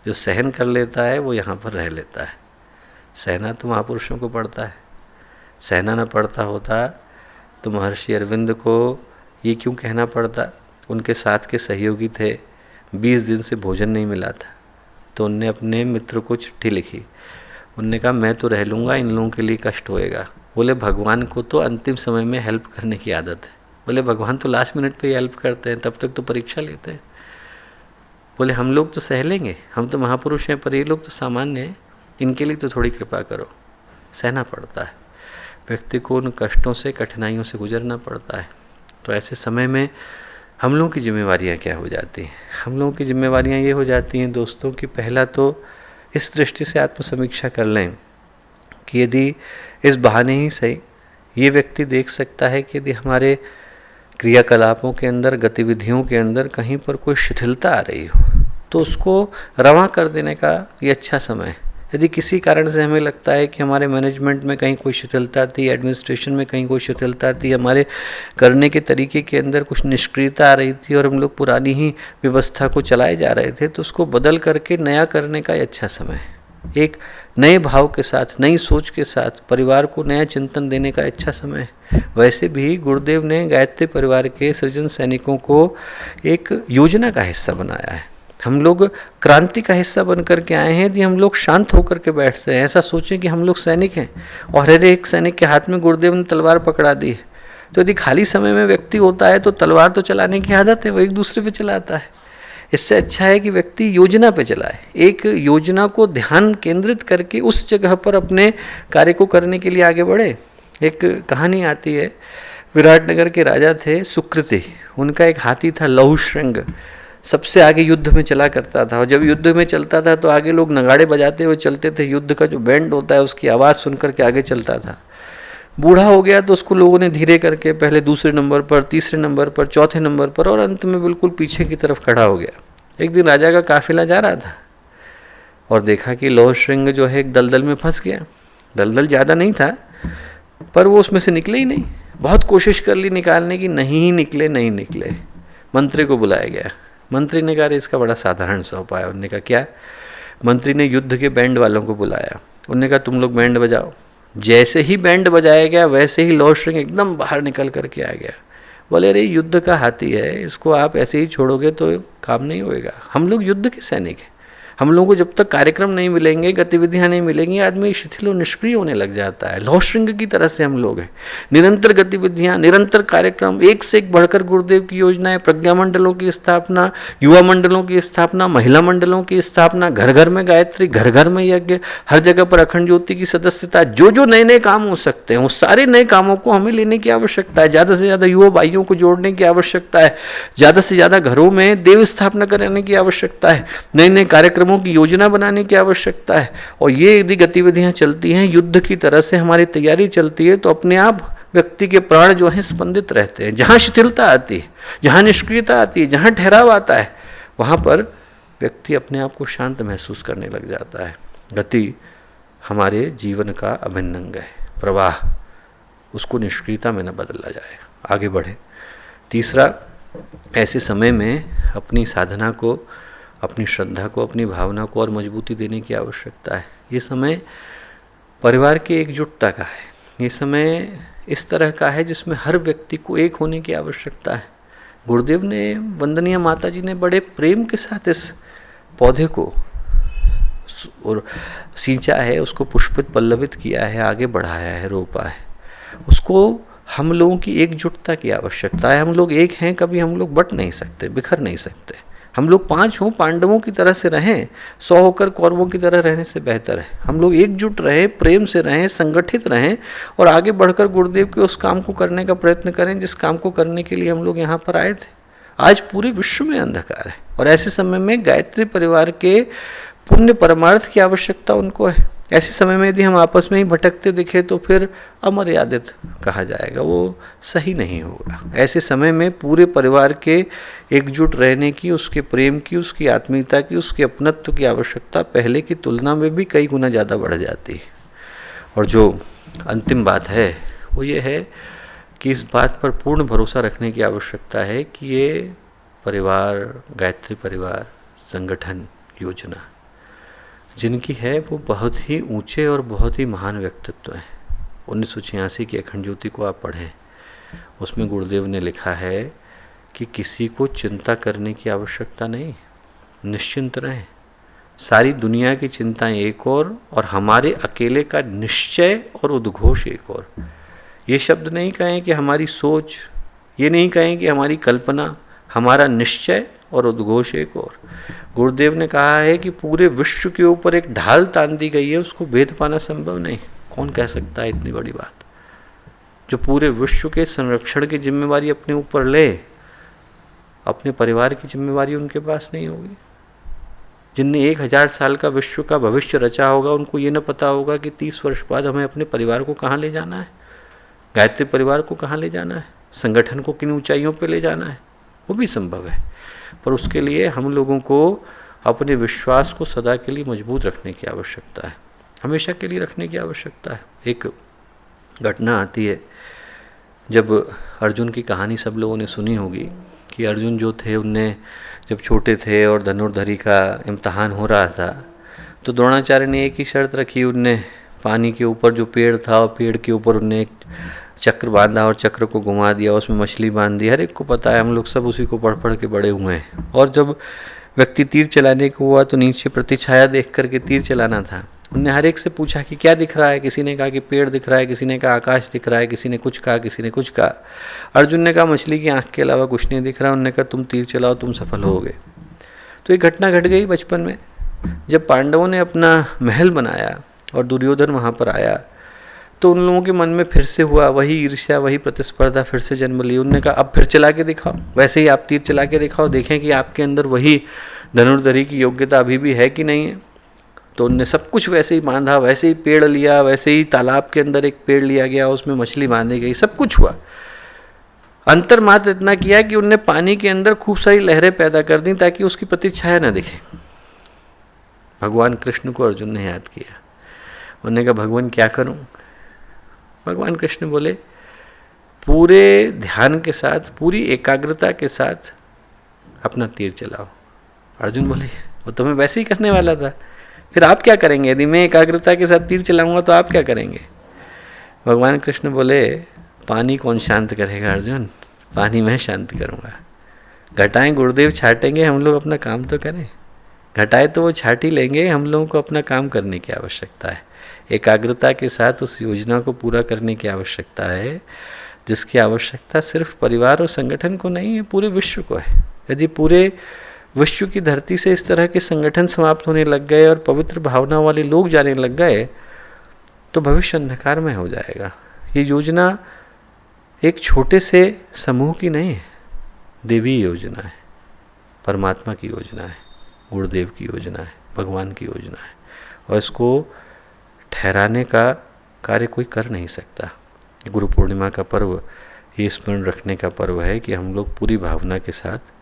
जो सहन कर लेता है वो यहाँ पर रह लेता है। सहना तो महापुरुषों को पड़ता है। सहना न पड़ता होता तो महर्षि अरविंद को ये क्यों कहना पड़ता? उनके साथ के सहयोगी थे, 20 दिन से भोजन नहीं मिला था, तो उनने अपने मित्र को चिट्ठी लिखी। उनने कहा मैं तो रह लूँगा, इन लोगों के लिए कष्ट होएगा। बोले भगवान को तो अंतिम समय में हेल्प करने की आदत है। बोले भगवान तो लास्ट मिनट पे ही हेल्प करते हैं, तब तक तो परीक्षा लेते हैं। बोले हम लोग तो सह लेंगे, हम तो महापुरुष हैं, पर ये लोग तो सामान्य हैं, इनके लिए तो थोड़ी कृपा करो। सहना पड़ता है व्यक्ति को, उन कष्टों से, कठिनाइयों से गुजरना पड़ता है। तो ऐसे समय में हम लोगों की जिम्मेवारियां क्या हो जाती हैं? हम लोगों की जिम्मेवारियां ये हो जाती हैं दोस्तों कि पहला तो इस दृष्टि से आत्मसमीक्षा कर लें कि यदि इस बहाने ही सही ये व्यक्ति देख सकता है कि यदि हमारे क्रियाकलापों के अंदर, गतिविधियों के अंदर कहीं पर कोई शिथिलता आ रही हो, तो उसको रवां कर देने का ये अच्छा समय है। यदि किसी कारण से हमें लगता है कि हमारे मैनेजमेंट में कहीं कोई शिथिलता थी, एडमिनिस्ट्रेशन में कहीं कोई शिथिलता थी, हमारे करने के तरीके के अंदर कुछ निष्क्रियता आ रही थी और हम लोग पुरानी ही व्यवस्था को चलाए जा रहे थे, तो उसको बदल करके नया करने का अच्छा समय है। एक नए भाव के साथ, नई सोच के साथ परिवार को नया चिंतन देने का अच्छा समय है। वैसे भी गुरुदेव ने गायत्री परिवार के सृजन सैनिकों को एक योजना का हिस्सा बनाया है। हम लोग क्रांति का हिस्सा बन करके आए हैं, यदि हम लोग शांत होकर के बैठते हैं, ऐसा सोचें कि हम लोग सैनिक हैं और हर एक सैनिक के हाथ में गुरुदेव ने तलवार पकड़ा दी है, तो यदि खाली समय में व्यक्ति होता है तो तलवार तो चलाने की आदत है, वो एक दूसरे पे चलाता है। इससे अच्छा है कि व्यक्ति योजना पे चलाए, एक योजना को ध्यान केंद्रित करके उस जगह पर अपने कार्य को करने के लिए आगे बढ़े। एक कहानी आती है, विराटनगर के राजा थे सुकृति, उनका एक हाथी था लहुश्रृंग, सबसे आगे युद्ध में चला करता था। और जब युद्ध में चलता था तो आगे लोग नगाड़े बजाते हुए चलते थे, युद्ध का जो बैंड होता है उसकी आवाज़ सुन करके आगे चलता था। बूढ़ा हो गया तो उसको लोगों ने धीरे करके पहले दूसरे नंबर पर, तीसरे नंबर पर, चौथे नंबर पर और अंत में बिल्कुल पीछे की तरफ खड़ा हो गया। एक दिन राजा का काफिला जा रहा था और देखा कि लहुश्रृंग जो है एक दलदल में फंस गया। दलदल ज़्यादा नहीं था पर वो उसमें से निकले ही नहीं। बहुत कोशिश कर ली निकालने की, नहीं निकले। मंत्री को बुलाया गया। मंत्री ने कहा इसका बड़ा साधारण सा उपाय। उन्होंने कहा क्या? मंत्री ने युद्ध के बैंड वालों को बुलाया। उन्होंने कहा तुम लोग बैंड बजाओ। जैसे ही बैंड बजाया गया वैसे ही लहुश्रृंग एकदम बाहर निकल करके आ गया। बोले अरे युद्ध का हाथी है, इसको आप ऐसे ही छोड़ोगे तो काम नहीं होएगा। हम लोग युद्ध के सैनिक हैं। हम लोगों को जब तक कार्यक्रम नहीं मिलेंगे, गतिविधियां नहीं मिलेंगी, आदमी शिथिल और निष्क्रिय होने लग जाता है। लौ श्रृंग की तरह से हम लोग हैं। निरंतर गतिविधियां, निरंतर कार्यक्रम, एक से एक बढ़कर गुरुदेव की योजनाएं, प्रज्ञा मंडलों की स्थापना, युवा मंडलों की स्थापना, महिला मंडलों की स्थापना, घर घर में गायत्री, घर घर में यज्ञ, हर जगह पर अखंड ज्योति की सदस्यता, जो जो नए नए काम हो सकते हैं, वो सारे नए कामों को हमें लेने की आवश्यकता है। ज़्यादा से ज़्यादा युवा भाइयों को जोड़ने की आवश्यकता है। ज़्यादा से ज़्यादा घरों में देव स्थापना कराने की आवश्यकता है। नए नए कार्यक्रमों की योजना बनाने की आवश्यकता है। और ये यदि गतिविधियां चलती हैं युद्ध की तरह से, हमारी तैयारी चलती है, तो अपने आप व्यक्ति के प्राण जो हैं स्पंदित रहते हैं। जहां शिथिलता आती है, जहां निष्क्रियता आती है, जहां ठहराव आता है, वहां पर व्यक्ति अपने आप को शांत महसूस करने लग जाता है। गति हमारे जीवन का अभिन्न अंग है, प्रवाह, उसको निष्क्रियता में न बदला जाए, आगे बढ़े। तीसरा, ऐसे समय में अपनी साधना को, अपनी श्रद्धा को, अपनी भावना को और मजबूती देने की आवश्यकता है। ये समय परिवार की एकजुटता का है। ये समय इस तरह का है जिसमें हर व्यक्ति को एक होने की आवश्यकता है। गुरुदेव ने, वंदनीय माता जी ने बड़े प्रेम के साथ इस पौधे को और सींचा है, उसको पुष्पित पल्लवित किया है, आगे बढ़ाया है, रोपा है। उसको हम लोगों की एकजुटता की आवश्यकता है। हम लोग एक हैं, कभी हम लोग बट नहीं सकते, बिखर नहीं सकते। हम लोग 5 हों, पांडवों की तरह से रहें, 100 होकर कौरवों की तरह रहने से बेहतर है। हम लोग एकजुट रहें, प्रेम से रहें, संगठित रहें और आगे बढ़कर गुरुदेव के उस काम को करने का प्रयत्न करें जिस काम को करने के लिए हम लोग यहाँ पर आए थे। आज पूरे विश्व में अंधकार है और ऐसे समय में गायत्री परिवार के पुण्य परमार्थ की आवश्यकता उनको है। ऐसे समय में यदि हम आपस में ही भटकते दिखे तो फिर अमर्यादित कहा जाएगा, वो सही नहीं होगा। ऐसे समय में पूरे परिवार के एकजुट रहने की, उसके प्रेम की, उसकी आत्मीयता की, उसके अपनत्व की आवश्यकता पहले की तुलना में भी कई गुना ज़्यादा बढ़ जाती है। और जो अंतिम बात है वो ये है कि इस बात पर पूर्ण भरोसा रखने की आवश्यकता है कि ये परिवार, गायत्री परिवार, संगठन, योजना जिनकी है वो बहुत ही ऊंचे और बहुत ही महान व्यक्तित्व हैं। 1986 की अखंड ज्योति को आप पढ़ें, उसमें गुरुदेव ने लिखा है कि किसी को चिंता करने की आवश्यकता नहीं, निश्चिंत रहें। सारी दुनिया की चिंताएं एक और हमारे अकेले का निश्चय और उद्घोष एक और। ये शब्द नहीं कहें कि हमारी सोच, ये नहीं कहें कि हमारी कल्पना, हमारा निश्चय और उद्घोष एक और। गुरुदेव ने कहा है कि पूरे विश्व के ऊपर एक ढाल तान दी गई है, उसको भेद पाना संभव नहीं। कौन कह सकता है इतनी बड़ी बात? जो पूरे विश्व के संरक्षण की जिम्मेवारी अपने ऊपर ले, अपने परिवार की जिम्मेवारी उनके पास नहीं होगी। जिनने 1000 साल का विश्व का भविष्य रचा होगा, उनको ये न पता होगा कि 30 वर्ष बाद हमें अपने परिवार को कहाँ ले जाना है, गायत्री परिवार को कहाँ ले जाना है, संगठन को किन ऊंचाइयों पे ले जाना है। वो भी संभव है, पर उसके लिए हम लोगों को अपने विश्वास को सदा के लिए मजबूत रखने की आवश्यकता है, हमेशा के लिए रखने की आवश्यकता है। एक घटना आती है, जब अर्जुन की कहानी सब लोगों ने सुनी होगी कि अर्जुन जो थे उनने जब छोटे थे और धनुर्धरी का इम्तहान हो रहा था तो द्रोणाचार्य ने एक ही शर्त रखी। उनने पानी के ऊपर जो पेड़ था और पेड़ के ऊपर उनने एक चक्र बांधा और चक्र को घुमा दिया, उसमें मछली बांध दी। हर एक को पता है, हम लोग सब उसी को पढ़ पढ़ के बड़े हुए हैं। और जब व्यक्ति तीर चलाने को हुआ तो नीचे प्रतिछाया देख करके तीर चलाना था। उनने हर एक से पूछा कि क्या दिख रहा है। किसी ने कहा कि पेड़ दिख रहा है, किसी ने कहा आकाश दिख रहा है, किसी ने कुछ कहा, किसी ने कुछ कहा। अर्जुन ने कहा मछली की आंख के अलावा कुछ नहीं दिख रहा। उन्होंने कहा तुम तीर चलाओ, तुम सफल होगे। तो एक घटना घट गई बचपन में, जब पांडवों ने अपना महल बनाया और दुर्योधन वहाँ पर आया तो उन लोगों के मन में फिर से हुआ वही ईर्ष्या, वही प्रतिस्पर्धा फिर से जन्म ली। उन्होंने कहा अब फिर चला के दिखाओ, वैसे ही आप तीर चला के दिखाओ, देखें कि आपके अंदर वही धनुर्धरी की योग्यता अभी भी है कि नहीं है। तो उनने सब कुछ वैसे ही बांधा, वैसे ही पेड़ लिया, वैसे ही तालाब के अंदर एक पेड़ लिया गया, उसमें मछली बांधी गई, सब कुछ हुआ। अंतर मात्र इतना किया कि उनने पानी के अंदर खूब सारी लहरें पैदा कर दी ताकि उसकी प्रतिच्छाया न दिखे। भगवान कृष्ण को अर्जुन ने याद किया। उन्होंने कहा भगवान क्या करूं? भगवान कृष्ण बोले पूरे ध्यान के साथ, पूरी एकाग्रता के साथ अपना तीर चलाओ। अर्जुन बोले वो तो मैं वैसे ही करने वाला था, फिर आप क्या करेंगे? यदि मैं एकाग्रता के साथ तीर चलाऊंगा तो आप क्या करेंगे? भगवान कृष्ण बोले पानी कौन शांत करेगा अर्जुन, पानी मैं शांत करूँगा। घटाएं गुरुदेव छाटेंगे, हम लोग अपना काम तो करें। घटाए तो वो छाट ही लेंगे, हम लोगों को अपना काम करने की आवश्यकता है। एकाग्रता के साथ उस योजना को पूरा करने की आवश्यकता है, जिसकी आवश्यकता सिर्फ परिवार और संगठन को नहीं है, पूरे विश्व को है। यदि पूरे विश्व की धरती से इस तरह के संगठन समाप्त होने लग गए और पवित्र भावना वाले लोग जाने लग गए तो भविष्य अंधकार में हो जाएगा। ये योजना एक छोटे से समूह की नहीं है, देवी योजना है, परमात्मा की योजना है, गुरुदेव की योजना है, भगवान की योजना है, और इसको ठहराने का कार्य कोई कर नहीं सकता। गुरु पूर्णिमा का पर्व ये स्मरण रखने का पर्व है कि हम लोग पूरी भावना के साथ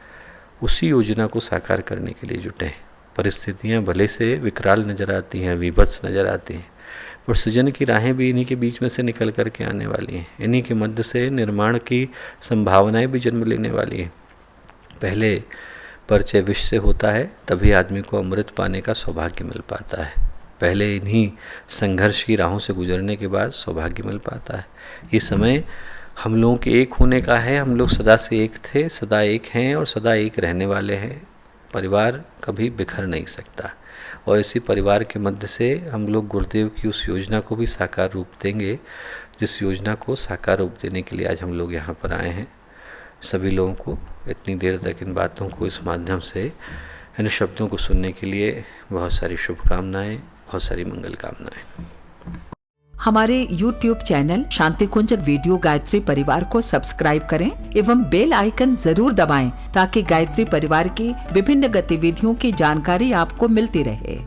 उसी योजना को साकार करने के लिए जुटे हैं। परिस्थितियाँ भले से विकराल नज़र आती हैं, विभत्स नज़र आती हैं, और सृजन की राहें भी इन्हीं के बीच में से निकल कर के आने वाली हैं। इन्हीं के मध्य से निर्माण की संभावनाएं भी जन्म लेने वाली हैं। पहले परिचय विष से होता है, तभी आदमी को अमृत पाने का सौभाग्य मिल पाता है। पहले इन्हीं संघर्ष की राहों से गुजरने के बाद सौभाग्य मिल पाता है। ये समय हम लोगों के एक होने का है। हम लोग सदा से एक थे, सदा एक हैं और सदा एक रहने वाले हैं। परिवार कभी बिखर नहीं सकता, और इसी परिवार के मध्य से हम लोग गुरुदेव की उस योजना को भी साकार रूप देंगे, जिस योजना को साकार रूप देने के लिए आज हम लोग यहाँ पर आए हैं। सभी लोगों को इतनी देर तक इन बातों को इस माध्यम से, इन शब्दों को सुनने के लिए बहुत सारी शुभकामनाएं, बहुत सारी मंगल कामनाएं। हमारे YouTube चैनल शांति कुंज वीडियो गायत्री परिवार को सब्सक्राइब करें एवं बेल आइकन जरूर दबाएं ताकि गायत्री परिवार की विभिन्न गतिविधियों की जानकारी आपको मिलती रहे।